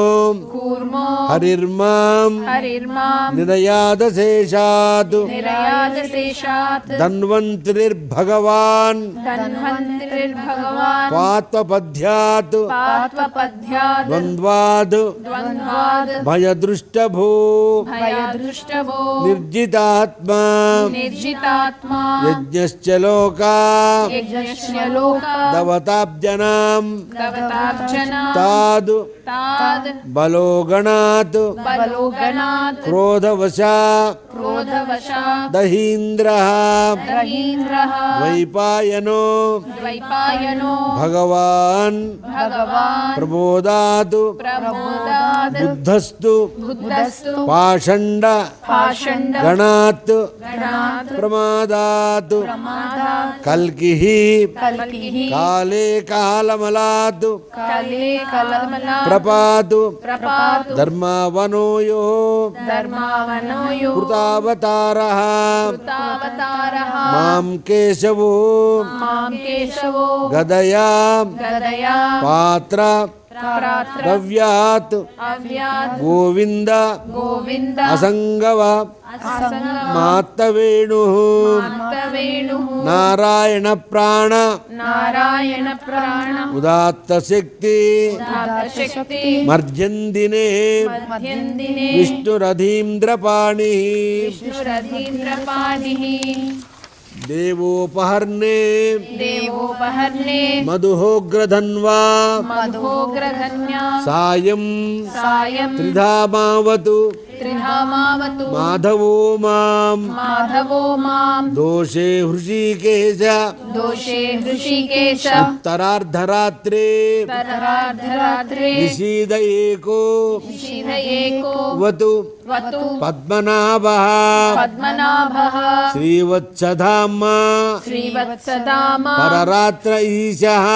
कूर्मो హరిర్మాం हरिर्मां నిరయాదశేషాత్ निरयादशेषात् ధన్వంతరిర్భగవాన్ धन्वन्तरिर्भगवान् పాత్వపద్యాత్ पात्वपद्याद् ద్వంద్వాద్ द्वन्द्वाद् భయదృష్టభూ भयदृष्टवो నిర్జితాత్మా నిర్జితాత్మా యజ్ఞశ్చ లోకా యజ్ఞస్య లోకా దవతాబ్జనాం దవతాబ్జనా తాదు తాద్ బలోగణాత్ బలోగణాత్ క్రోధవశా క్రోధవశా దహీంద్రః రహీంద్రః ద్వైపాయనో ద్వైపాయనో భగవాన్ భగవాన్ ప్రబోధాత్ ప్రబోధాద్ బుద్ధస్తు బుద్ధస్తు పాషండ పాషండ గణాత్ గణాత్ ప్రమాదాత్ ప్రమాదాత్ కల్కిః కల్కిః కాలే కాలమలాత్ కాలే కలమలా ప్రపాతు ప్రపాతు ధర్మావనోయో ధర్మావనోయో కృతావతారః కృతావతారః మాం కేశవో మాం కేశవో గదయా గదయా పాత్ర ప్రాత్ర ద్రవ్యాత్ అవ్యాత్ గోవింద గోవింద అసంగవ అసంగ మాత్తవేణు వేణు నారాయణ ప్రాణ నారాయణ ప్రాణ ఉదాత్త శక్తి శక్తి మర్జందినే మధ్యందినే విష్ణురధీంద్రపాణి విష్ణురధీంద్రపాణి దేవోపహర్ణే దేవోపహర్ణే మధుహోగ్రధన్వా మధోగ్రధన్యా సాయం సాయం త్రిధామావతు త్రిధామావతు మాధవో మాం మాధవో మాం దోషే హృషీకేశ దోషే హృషికేశ ఉత్తరార్ధరాత్రే తరార్ధరాత్రే నిషీద ఏకో శిరయేకో వతు వతు పద్మనాభః పద్మనాభః శ్రీవత్సధామ శ్రీవత్సదామ పరరాత్ర ఈశః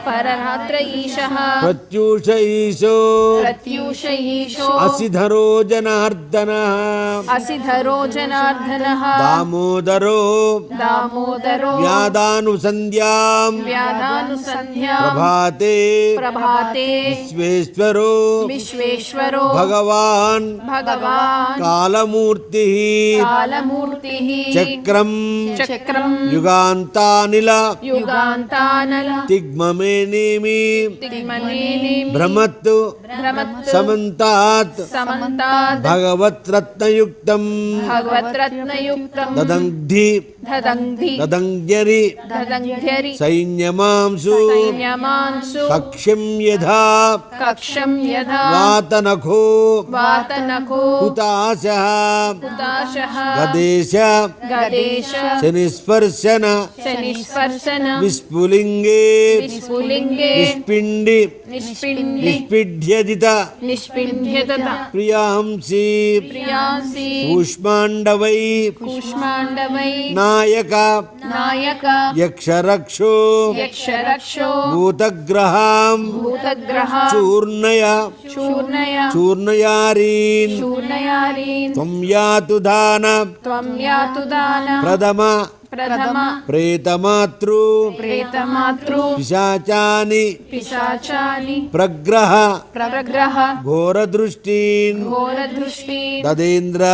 పరరాత్ర ఈశః ప్రత్యూష ఈశో ప్రత్యూష ఈశో అసిధరో జనార్దనః అసిధరో జనార్దనః దామోదరో దామోదరో వ్యాదానుసంధ్యాం వ్యాదానుసంధ్యా ప్రభాతే ప్రభాతే విశ్వేశ్వరో విశ్వేశ్వరో భగవాన్ భగవాన్ కాలమూర్తి కాలమూర్తి చక్రం చక్రం యుగాంతానిల యుగాంతానల తిగ్మమేనేమి తిగ్మనేని భ్రమత్ భ్రమత్ సమంతాత్ సమంతాద్ భగవత్రత్నయుక్తం భగవత్రత్నయుక్తం దదంగ్ధి దదంగ్ధి దదంగ్యరి దదంధ్యరి సైన్యమాంసు సైన్యమాంసు కక్ష్యం యథా కక్షం యథా వాతనఖో వాతనకో హుతాశః హుతాశః గదేశ గదేశ శనిస్పర్శన శనిస్పర్శన విస్ఫులింగే విస్ఫులింగే నిష్పిండి నిష్పిండి నిష్పిడ్యజిత నిష్పిండ్యత ప్రియాంసి ప్రియాసి కూష్మాండవై కూష్మాండవై నాయక నాయక యక్షరక్షో యక్షరక్షో భూతగ్రహాం భూతగ్రహ చూర్ణయ చూర్ణయ చూర్ణయారీన్ చూర్ణయారీన్ త్వం యాతు దాన త్వం యాతు దాన ప్రథమ ప్రథమ ప్రేతమాతృ ప్రేతమాతృ పిశాచాని పిశాచాని ప్రగ్రహ ప్రగ్రహ ఘోరదృష్టీన్ ఘోరదృష్టి దదేంద్ర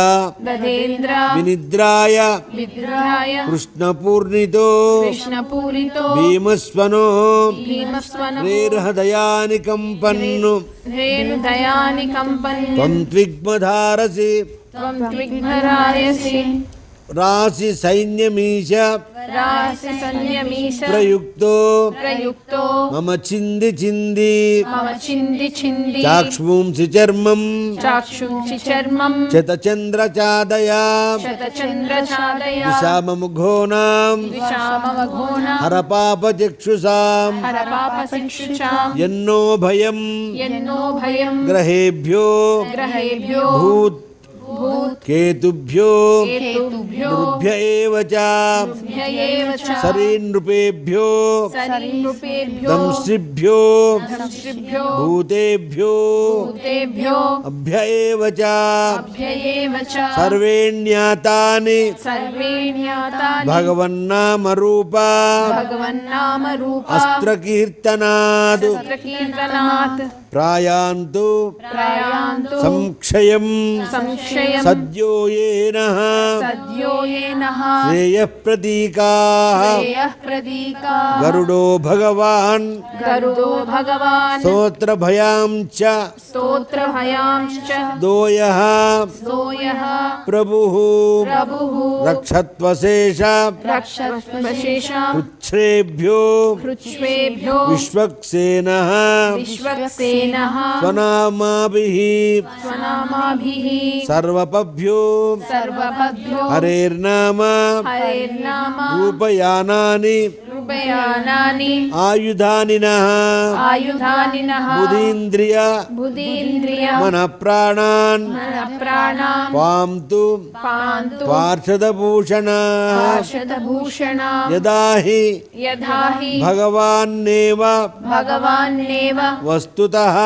దదేంద్ర వినిద్రాయ విద్రాయ కృష్ణపూర్ణితో కృష్ణపూరితో భీమస్వనో భీమస్వన రేర్హదయాని కంపన్ను రేణుదయాని కంపన్య త్వం త్విగ్మధారసి త్వం త్విగ్మరాయసి రాశి సైన్యమీశ రాసి సంయమీశ ప్రయుక్తో ప్రయుక్తో మమ చింది చింది మమ చింది చింది చాక్ష్మూంసి చర్మం చాక్షుంచి చర్మం శతచంద్రచాదయా శతచంద్రఛాదయ విషామముఘోనాం విషామవఘోన హరపాపచక్షుషాం హరపాప శిక్షుచాం ఎన్నో భయం ఎన్నో భయం గ్రహేభ్యో గ్రహేభ్యో భూత్ భూత్ కేతుభ్యో కేతుభ్యో రుభ్య ఏవ చ భ్యయేవ చ శరీనృపేభ్యో సరీనృపేభ్యో దంశ్రిభ్యో సంశ్రిభ్యో భూతేభ్యో భూతేభ్యో అభ్య ఏవ చ అభ్యయేవ చ సర్వేణ్యాతాని సర్వేణ్యాతాని భగవన్నామరూప భగవన్నామరూప అస్త్రకీర్తనాద్ కీర్తనాత్ ప్రాయాంతు ప్రయాంతు సంక్షయం సంక్షయం శ్రేయం సద్యో येनः సద్యో येनः శ్రేయః ప్రతీకాః శ్రేయః ప్రదీకా గరుడో భగవాన్ గరుడో భగవాన్ స్తోత్రభయాం చ స్తోత్రభయాంశ్చ దోయః దోయః ప్రభుః ప్రభుః రక్షత్వశేష రక్షత్వశేషాం పుచ్ఛ్రేభ్యో పృచ్ఛ్వేభ్యో విశ్వక్సేనః విశ్వక్సేనః స్వనామాభిః స్వనామాభిః సర్వపభ్యో సర్వపద్భ్యో హరేర్నామ హరేర్నామ రూపయానాని రూపయానాని ఆయుధానినః ఆయుధానినః బుధీంద్రియ బుధీంద్రియ మనఃప్రాణాన్ ప్రాణాం పాంతు పాంతు పార్షదభూషణ పార్షదభూషణ యదాహి యథాహి భగవాన్నేవ భగవాన్నేవ వస్తుతః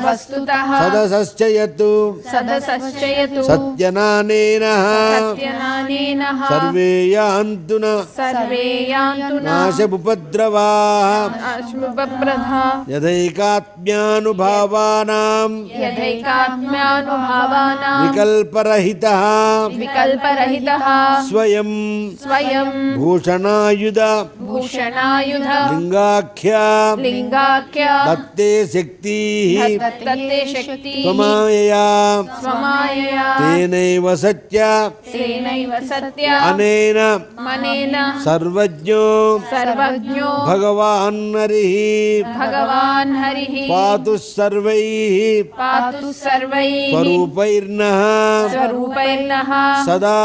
వస్తుతః సదసశ్చయతు సదసశ్చయతు సత్యనానేన సత్యనానేనః సర్వే యాంతు సర్వే యాంతు నాశముపద్రవా అశ్ముపప్రధా యదైకాత్మ్యానుభావానాం యథైకాత్మ్యానుభావానాం వికల్పరహితః వికల్పరహితః స్వయం స్వయం భూషణాయుధ భూషణాయుధ లింగాఖ్య లింగాఖ్య దత్తే శక్తి దత్తే శక్తి త్వమాయయా స్వమాయయా తేనైవ సత్య తేనైవ సత్య అనేన మనేన సర్వజ్ఞో సర్వజ్ఞో భగవాన్ హరిః భగవాన్ హరిః పాతు సర్వైః పాతు సర్వైః స్వరూపైర్నః స్వరూపైర్నః సదా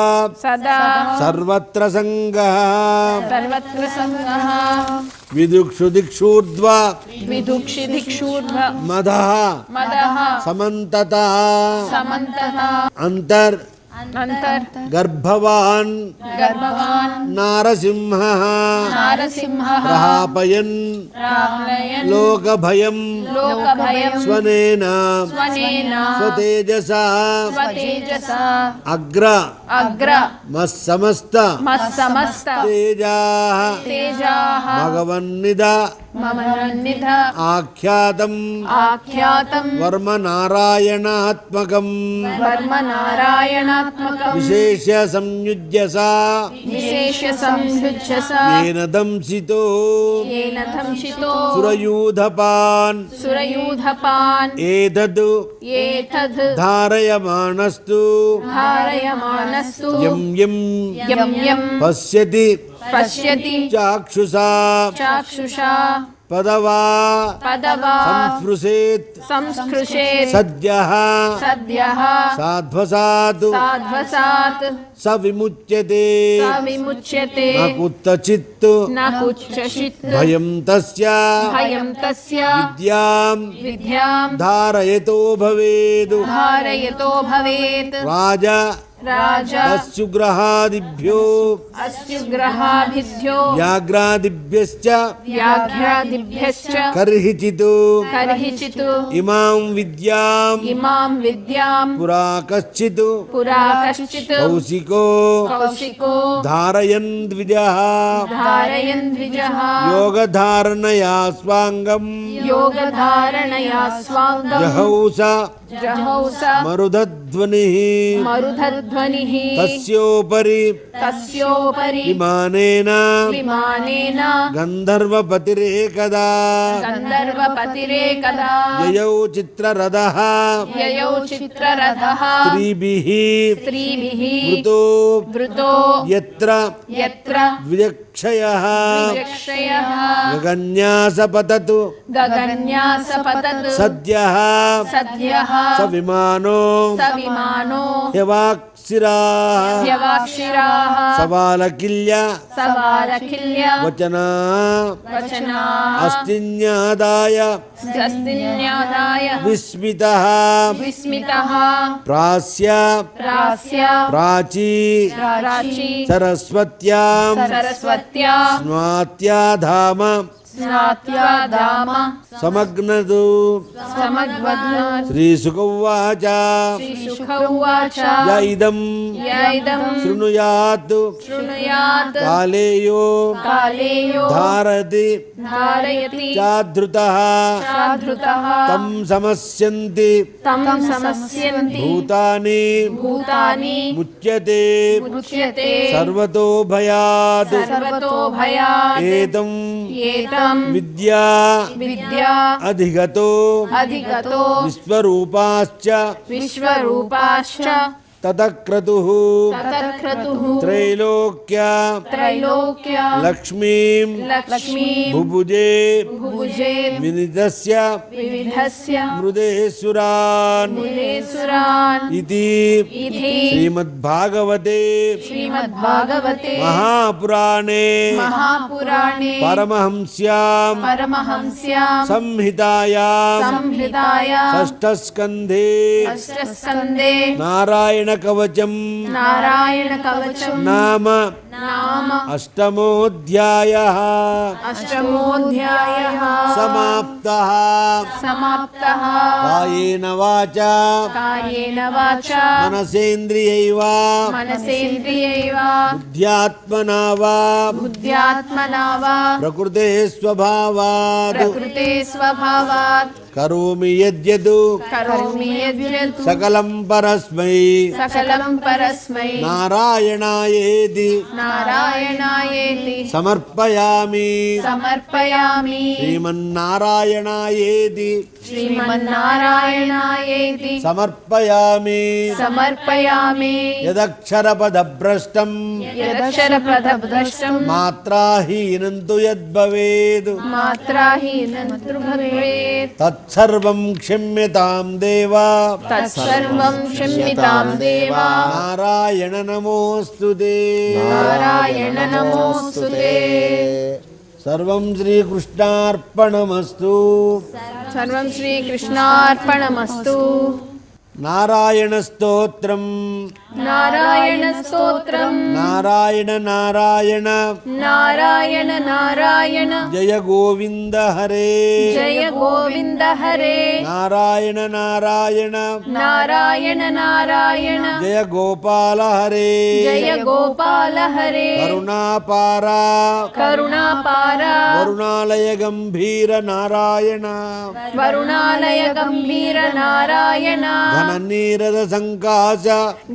సదా సర్వత్ర సంగః సర్వత్ర సంగః విదుక్షు దిక్షూర్ధ్వ విదుక్షిదిక్షూర్ధ్వ మదః మదః సమంతతః సమంతః అంతర్ అంతర్ గర్భవాన్ గర్భవాన్ నారసింహః నారసింహః ప్రహాపయన్ రామయన్ లోకభయం లోకభయం స్వనేన స్వనేన స్వతేజసా స్వతేజసా అగ్ర అగ్ర మస్సమస్త మస్సమస్త తేజాః తేజాః భగవన్నిద మమనిధ ఆఖ్యాతం ఆఖ్యాతం వర్మ నారాయణాత్మకం వర్మ నారాయణాత్మకం విశేష సంయుజ్యసా విశేష సంయుజ్యస ఏన దంసితో येन ధంసితో సురయూధపాన్ సురయూధపాన్ ఏతద్ ఏతద్ ధారయమాణస్తు ధారయమానస్తు యం యం యం యం పశ్యతి పశ్యతి చాక్షుషా చాక్షుషా పదవా పదవా సంస్పృశేత్ సంస్పృశేత్ సద్యః సద్యః సాధ్వసాత్ సాధ్వసాత్ స విముచ్యతే స విముచ్యతే న కుతచిత్ న కుచ్చిత్ భయం తస్య భయం తస్య విద్యాం విద్యాం ధారయతో భవేద్ ధారయతో భవేత్ రాజ రాజా అస్యుగ్రహాదిభ్యో అస్యుగ్రహాభిభ్యో వ్యాఘ్రాదిభ్యశ్చ వ్యాఘ్రాదిభ్యశ్చ కర్హిచిత్ కర్హిచిత్ ఇమాం విద్యాం ఇమాం విద్యాం పురా కశ్చిత్ పురా కశ్చిత్ కౌశికో కౌశికో ధారయన్ ద్విజః ధారయన్ ద్విజః యోగధారణయా స్వాంగం యోగధారణయా స్వాంగం జహౌస జహౌస మరుదధ్వనిః మరుధధ్వనిః తస్యోపరి తస్యోపరి విమానేన విమానేన గంధర్వపతిరేకదా గంధర్వపతిరేకదా యయౌ చిత్రరథః యయౌ చిత్రరథః స్త్రీభిః స్త్రీభిః వృతో వృతో యత్ర యత్ర విచక్షయః విచక్షయః గగన్యాసపతతు గగన్యాసపతత్ సద్యః సద్యః స విమానో స విమానో హ్యవాక్షిరాః వ్యవాక్షిరాః సవాలకిల్య సవాలకిల్య వచనా వచనా అస్తిన్యాదాయ స్తిన్యాదాయ విస్మితః విస్మితః ప్రాస్య ప్రాస్య ప్రాచీ రాచి సరస్వత్యాం సరస్వత్యా స్నాత్యాధామ స్నాత్యాదామ సమగ్నదు సమగ్వద్నాత్ శ్రీసుకౌవాచ శ్రీశుక ఉవాచ య ఇదం యైదం శృణుయాత్ శృణుయాత్ కాలేయో కాలేయో ధారతి धारयति चाधृतः चाधृतः तं समस्यन्ति तं समस्यन्ति भूतानि भूतानि मुच्यते मुच्यते सर्वतो भयात् सर्वतो भयात् एतं एतं विद्या विद्या अधिगतो अधिगतो विश्वरूपाश्च विश्वरूपाश्च ततक्रतुः ततक्रतुः त्रैलोक्य त्रैलोक्य लक्ष्मीं लक्ष्मी बुभुजे भुजे विनिधस्य विविधस्य मृदेशुरान् मुनेसुरान् इति इति श्रीमद्भागवते श्रीमद्भागवते महापुराणे महापुराणे परमहंस्यां परमहंस्यां संहितायां संहितायां षष्ठस्कन्धे अष्टस्कन्धे नारायणकवचं नारायणकवचं नाम नाम अष्टमोऽध्यायः अष्टमोऽध्यायः समाप्तः। समाप्तः। कायेन वाचा कायेन वाचा मनसेन्द्रियैवा मनसेन्द्रियैवा बुद्ध्यात्मना वा बुद्ध्यात्मना वा प्रकृते स्वभावात् प्रकृते स्वभावात् करोमि यद्यद् करोमि यद्यत् सकलं परस्मै सकलं परस्मै नारायणायेति नारायणायेति समर्पयामि समर्पयामि श्रीमन्नारायणायेति श्रीमन्नारायणायेति समर्पयामि समर्पयामि यदक्षरपदभ्रष्टं यदक्षरपदभ्रष्टं मात्राहीनं तु यद्भवेत् मात्राहीनं तु भवेत् तत्सर्वं क्षम्यतां देव तत्सर्वं क्षम्यतां देव नारायण नमोऽस्तु ते नारायण नमोऽस्तु ते सर्वं श्रीकृष्णार्पणमस्तु सर्वं श्रीकृष्णार्पणमस्तु नारायणस्तोत्रं नारायणस्तोत्रं नारायण नारायण नारायण नारायण जय गोविन्द हरे जय गोविन्द हरे नारायण नारायण नारायण नारायण जय गोपाल हरे जय गोपाल हरे करुणापार करुणापार वरुणालय गंभीर नारायण वरुणालय गंभीर नारायण घननीरद संकाश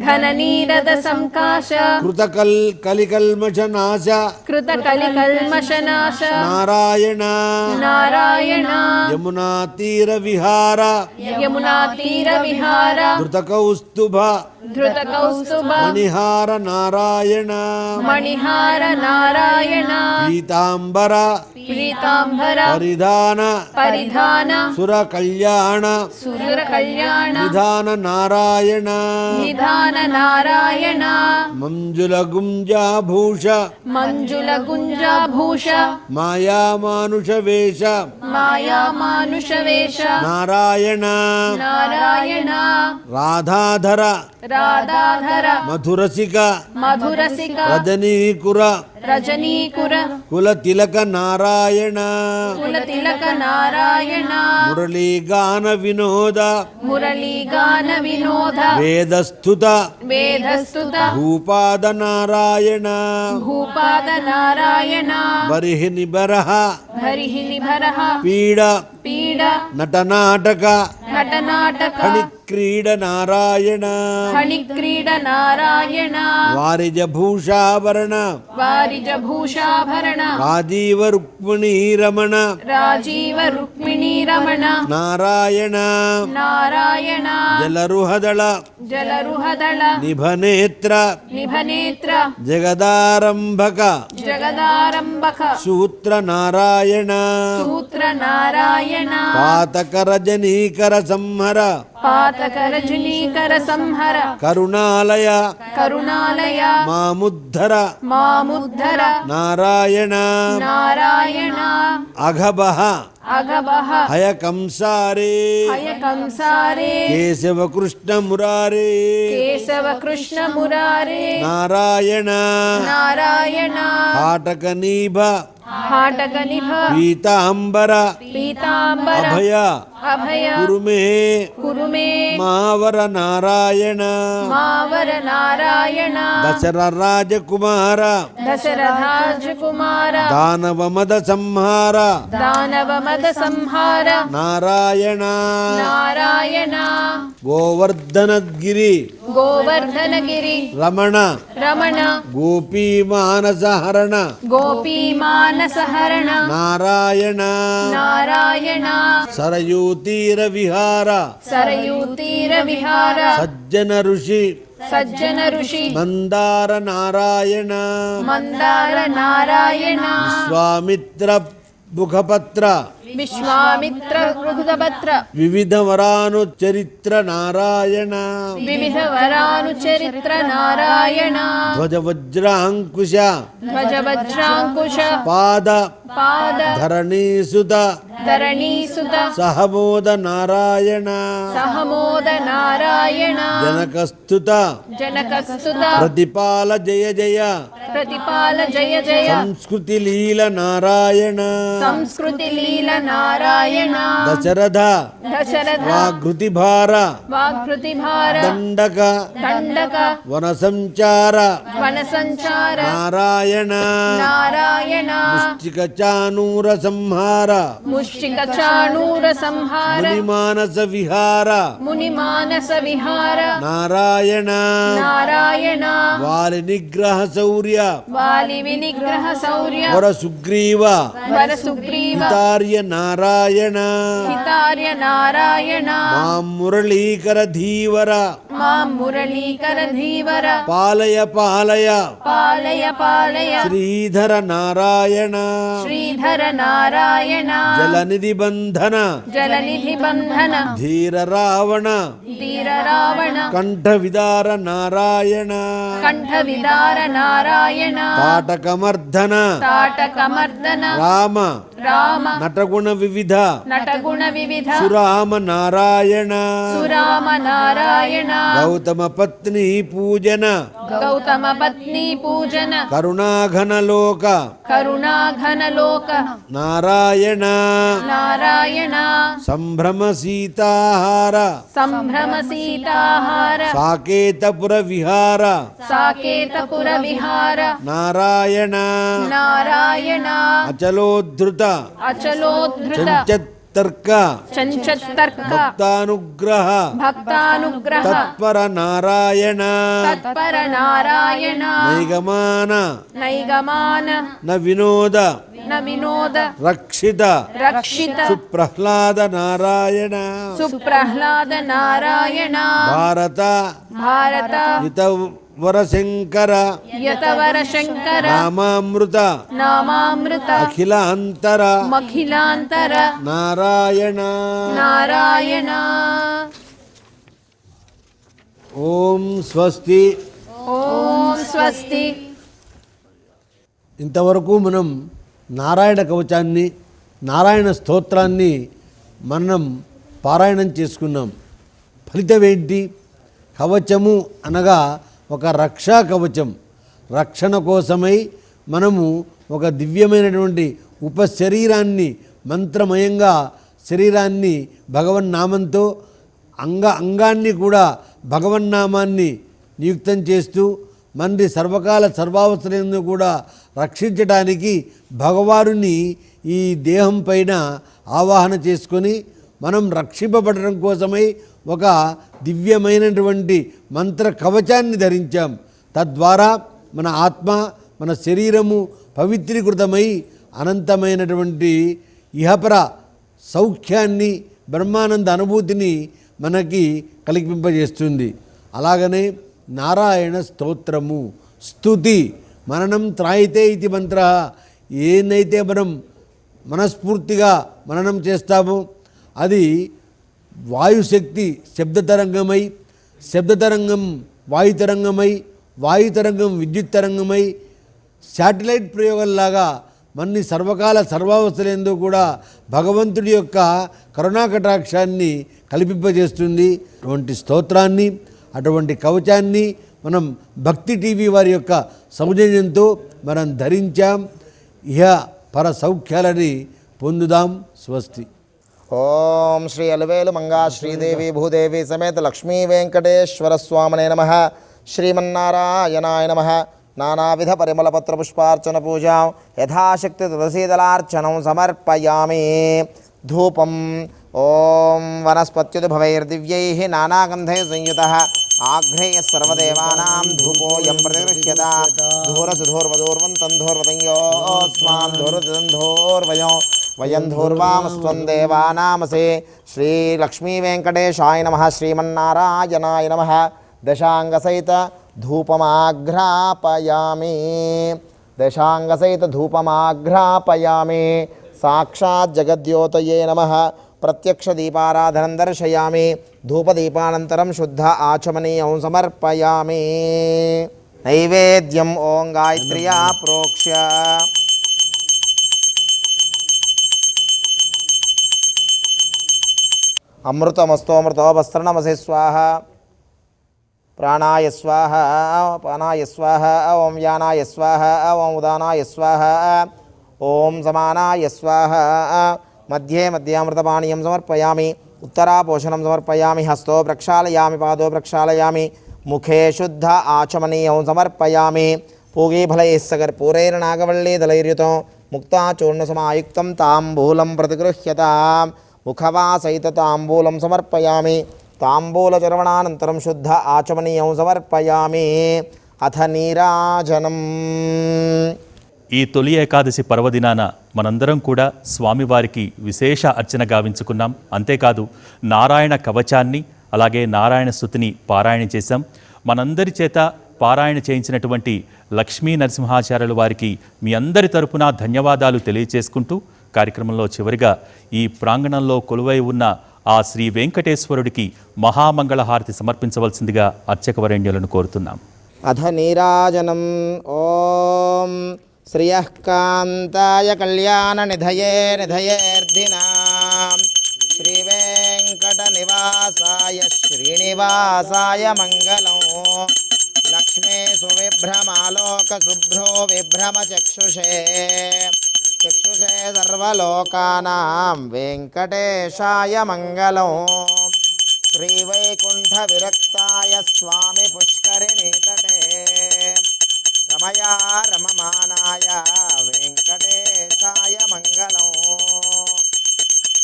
घननीरद संकाश कृतकल कलिकल्मषनाश कृतकलिकल्मषनाश नारायण नारायण यमुना तीर विहार यमुना तीर विहार धृतकौस्तुभ धृतकौस्तुभ मणिहार नारायण मणिहार नारायण पीतांबर पीतांबर परिधान परिधान सुर कल्याण सुर कल्याण निधान नारायण निधान नारायण मंजुल गुंजाभूष मंजुल गुंजाभूष माया मानुष वेश माया मानुष वेश नारायण नारायण राधाधर राधाधर मधुरसिक मधुरसिक रजनीकुर रजनीकुर कुलतिलक नारायण कुलतिलक नारायण मुरलीगान विनोद मुरलीगान विनोद वेदस्तुत वेदस्तुत भूपाद नारायण भूपाद नारायण बरिहि निबरः हरिः निभरः पीड पीड नटनाटक नटनाटक फणिक्रीड नारायण फणिक्रीड नारायण वारिजभूषाभरण वारिजभूषाभरण राजीव रुक्मिणी रमण राजीव रुक्मिणी रमण नारायण नारायण जलरुहदळ जलरुहदळ निभनेत्र निभनेत्र जगदारंभक जगदारंभक सूत्र नारायण सूत्र नारायण पातक रजनीकर संहर पातक रजनीकर संहर करुणालय करुणालय मामुद्धर मामुद्धर नारायण नारायण अघबः अगभः हयकंसारे हयकंसारे केशव कृष्ण मुरारे केशव कृष्ण मुरारे नारायण नारायण हाटकनीभ हाटकनिभ पीतांबर पीतांबर अभय అభయ కురు మే మావర నారాయణ దశరథ రాజకుమార దానవమద సంహార నారాయణ గోవర్ధనగిరి రమణ గోపీమానసహరణ నారాయణ సరయూతీర విహార సజ్జన ఋషి మందార నారాయణ విశ్వామిత్ర ముఖపత్ర వివిధ వరాను చరిత్ర నారాయణ ధ్వజవజ్రాంకుశ పాద ధరణీసుత సహమోద నారాయణ జనకస్తుత ప్రతిపాల జయ జయ సంస్కృతి లీల నారాయణ దశరథ వాగృతి భార దండక వన సంచార నారాయణ ముష్టిక చానూర సంహార మునిమానస విహార నారాయణ వాలి నిగ్రహ శౌర్య వర సుగ్రీవ హితార్య నారాయణ మాం మురళీకర ధీవర పాలయ శ్రీధర నారాయణ జలనిధి బంధన ధీర రావణ కంఠ విదార నారాయణ తాటకమర్ధన రామ నటగుణ వివిధ సురామ నారాయణ గౌతమ పత్ని పూజన కరుణాఘన లోక నారాయణ సంభ్రమ సీతాహార సాకేతపుర విహార నారాయణ అచలోద్ధృత చంచత్తర్క భక్తానుగ్రహ తత్పర నారాయణ నైగమాన న వినోద రక్షిత సుప్రహ్లాద నారాయణ భారత వరశంకర నామామృత అఖిలాంతర నారాయణ ఓం స్వస్తి. ఇంతవరకు మనం నారాయణ కవచాన్ని నారాయణ స్తోత్రాన్ని మనం పారాయణం చేసుకున్నాం. ఫలితం ఏంటి? కవచము అనగా ఒక రక్షా కవచం. రక్షణ కోసమై మనము ఒక దివ్యమైనటువంటి ఉపశరీరాన్ని మంత్రమయంగా శరీరాన్ని భగవన్నామంతో అంగాన్ని కూడా భగవన్నామాన్ని నియుక్తం చేస్తూ మంది సర్వకాల సర్వావసరంలో కూడా రక్షించడానికి భగవానుని ఈ దేహం పైన ఆవాహన చేసుకొని మనం రక్షింపబడడం కోసమై ఒక దివ్యమైనటువంటి మంత్ర కవచాన్ని ధరించాం. తద్వారా మన ఆత్మ మన శరీరము పవిత్రీకృతమై అనంతమైనటువంటి ఇహపర సౌఖ్యాన్ని బ్రహ్మానంద అనుభూతిని మనకి కల్పింపజేస్తుంది. అలాగనే నారాయణ స్తోత్రము స్తుతి మననం త్రాయితే ఇది మంత్ర. ఏనైతే మనం మనస్ఫూర్తిగా మననం చేస్తామో అది వాయుశక్తి శబ్దతరంగమై, శబ్దతరంగం వాయుతరంగమై, వాయుతరంగం విద్యుత్ తరంగమై శాటిలైట్ ప్రయోగంలాగా మన్ని సర్వకాల సర్వావస్థలందు కూడా భగవంతుడి యొక్క కరుణాకటాక్షాన్ని కల్పింపజేస్తుంది. అటువంటి స్తోత్రాన్ని అటువంటి కవచాన్ని మనం భక్తి టీవీ వారి యొక్క సౌజన్యంతో మనం ధరించాం. ఇహ పర సౌఖ్యాలని పొందుదాం. స్వస్తి. ఓం శ్రీ అలవేలు మంగా శ్రీదేవి భూదేవి సమేత లక్ష్మీ వెంకటేశ్వర స్వామినే నమః. శ్రీమన్నారాయణాయ నమః. నానావిధ పరిమళపత్ర పుష్పార్చన పూజాం యథాశక్తి తులసీదళార్చనం సమర్పయామి. ధూపం ఓం వనస్పత్యుద్భవైర్దివ్యైః నానాగంధైః సంయుతః ఆఘ్రేయ సర్వదేవానాం ధూపోయం ప్రతిగృహ్యతాం. ధూరసుధూర్వదూర్వంతం ధూర్వతంయోస్మాన్ వయం ధూర్వామస్వం దేవానామసే. శ్రీలక్ష్మీ వెంకటేశాయ నమః. శ్రీమన్నారాయణాయ నమః. దశాంగసహిత ధూపమాఘ్రాపయామి. దశాంగసహిత ధూపమాఘ్రాపయామి. సాక్షాత్ జగద్యోతయే నమః. ప్రత్యక్ష దీపారాధనం దర్శయామి. ధూపదీపానంతరం శుద్ధ ఆచమనీయం సమర్పయామి. నైవేద్యం ఓం గాయత్ర్యా ప్రోక్ష్య అమృతమస్తోమృతోపస్త్రనమసే స్వాహ. ప్రాణాయ స్వాహ. పానాయ స్వాహ. ఓం వ్యానాయ స్వాహ. ఓం ఉదానాయ స్వాహ. ఓం సమానాయ స్వాహ. మధ్యే మధ్యామృతపానీయం సమర్పయామి. ఉత్తరాపోషణం సమర్పయామి. హస్తో ప్రక్షాళయామి. పాదో ప్రక్షాళయామి. ముఖే శుద్ధ ఆచమనీయం సమర్పయామి. పూగీఫలైస్సగర్పూరైర్నాగవల్లీదలైర్యుతం ముక్తాచూర్ణసమాయుక్తం తాంబూలం ప్రతిగృహ్యతాం. ముఖవాసహిత తాంబూలం సమర్పయామి. తాంబూలచర్వణానంతరం శుద్ధ ఆచమనీయం సమర్పయామి. అథ నీరాజనం. ఈ తొలి ఏకాదశి పర్వదినాన మనందరం కూడా స్వామివారికి విశేష అర్చన గావించుకున్నాం. అంతేకాదు నారాయణ కవచాన్ని అలాగే నారాయణ స్తుతిని పారాయణ చేశాం. మనందరి చేత పారాయణ చేయించినటువంటి లక్ష్మీ నరసింహాచార్యుల వారికి మీ అందరి తరపున ధన్యవాదాలు తెలియచేసుకుంటూ కార్యక్రమంలో చివరిగా ఈ ప్రాంగణంలో కొలువై ఉన్న ఆ శ్రీ వెంకటేశ్వరుడికి మహామంగళహారతి సమర్పించవలసిందిగా అర్చకవరేణ్యులను కోరుతున్నాం. అథ నీరాజనం. ఓం శ్రియః కాంతాయ కళ్యాణ నిధయే నిధయేర్ధినాం. శ్రీవేంకట నివాసాయ శ్రీనివాసాయ మంగళం. లక్ష్మీ సువిభ్రమాలోక శుభ్రో విభ్రమ చక్షుషే. చక్షుషే సర్వలోకానాం వెంకటేశాయ మంగళం. శ్రీవైకుంఠ విరక్తాయ స్వామి పుష్కరిణీ తటే. రమయా రమమానాయ వెంకటేశాయ మంగళం.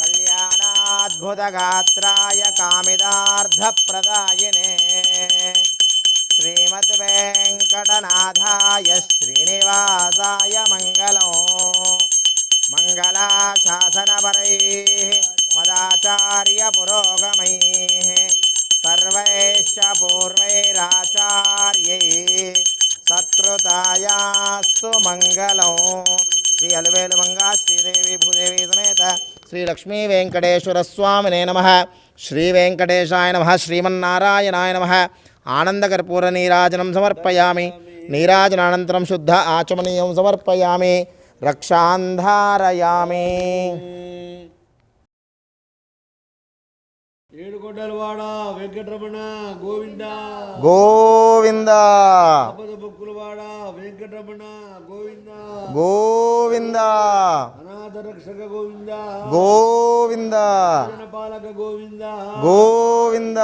కళ్యాణాద్భుతగాత్రాయ కామిదార్థప్రదాయినే. శ్రీమద్వేంకటనాథాయ శ్రీనివాసాయ మంగళం. మంగళాశాసనపరైః మదాచార్య పురోగమైః సర్వైశ్చ పూర్వైరాచార్యైః సత్కృతాయాస్తు మంగళం. శ్రీ అలవేలు మంగా శ్రీదేవి భూదేవి సమేత శ్రీ లక్ష్మీ వెంకటేశ్వర స్వామినే నమః. శ్రీ వెంకటేశాయ నమః. శ్రీమన్నారాయణాయ నమః. ఆనందకర్పూర నీరాజనం సమర్పయామి. నీరాజనానంతరం శుద్ధ ఆచమనీయం సమర్పయామి. రక్షాంధారయామి. ఏడుకొండలవాడ వెంకటరమణ గోవింద గోవింద బొక్కులవాడ వెంకటరమణ గోవింద గోవింద అనాథ రక్షక గోవింద గోవింద పాలక గోవింద గోవింద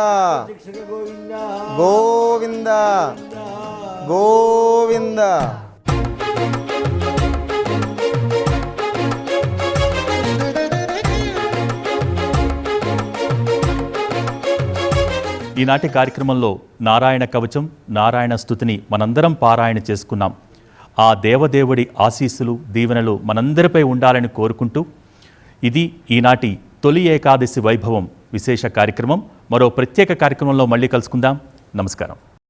శిక్షక గోవింద గోవింద గోవింద. ఈనాటి కార్యక్రమంలో నారాయణ కవచం నారాయణ స్తుతిని మనందరం పారాయణ చేసుకున్నాం. ఆ దేవదేవుడి ఆశీస్సులు దీవెనలు మనందరిపై ఉండాలని కోరుకుంటూ ఇది ఈనాటి తొలి ఏకాదశి వైభవం విశేష కార్యక్రమం. మరో ప్రత్యేక కార్యక్రమంలో మళ్ళీ కలుసుకుందాం. నమస్కారం.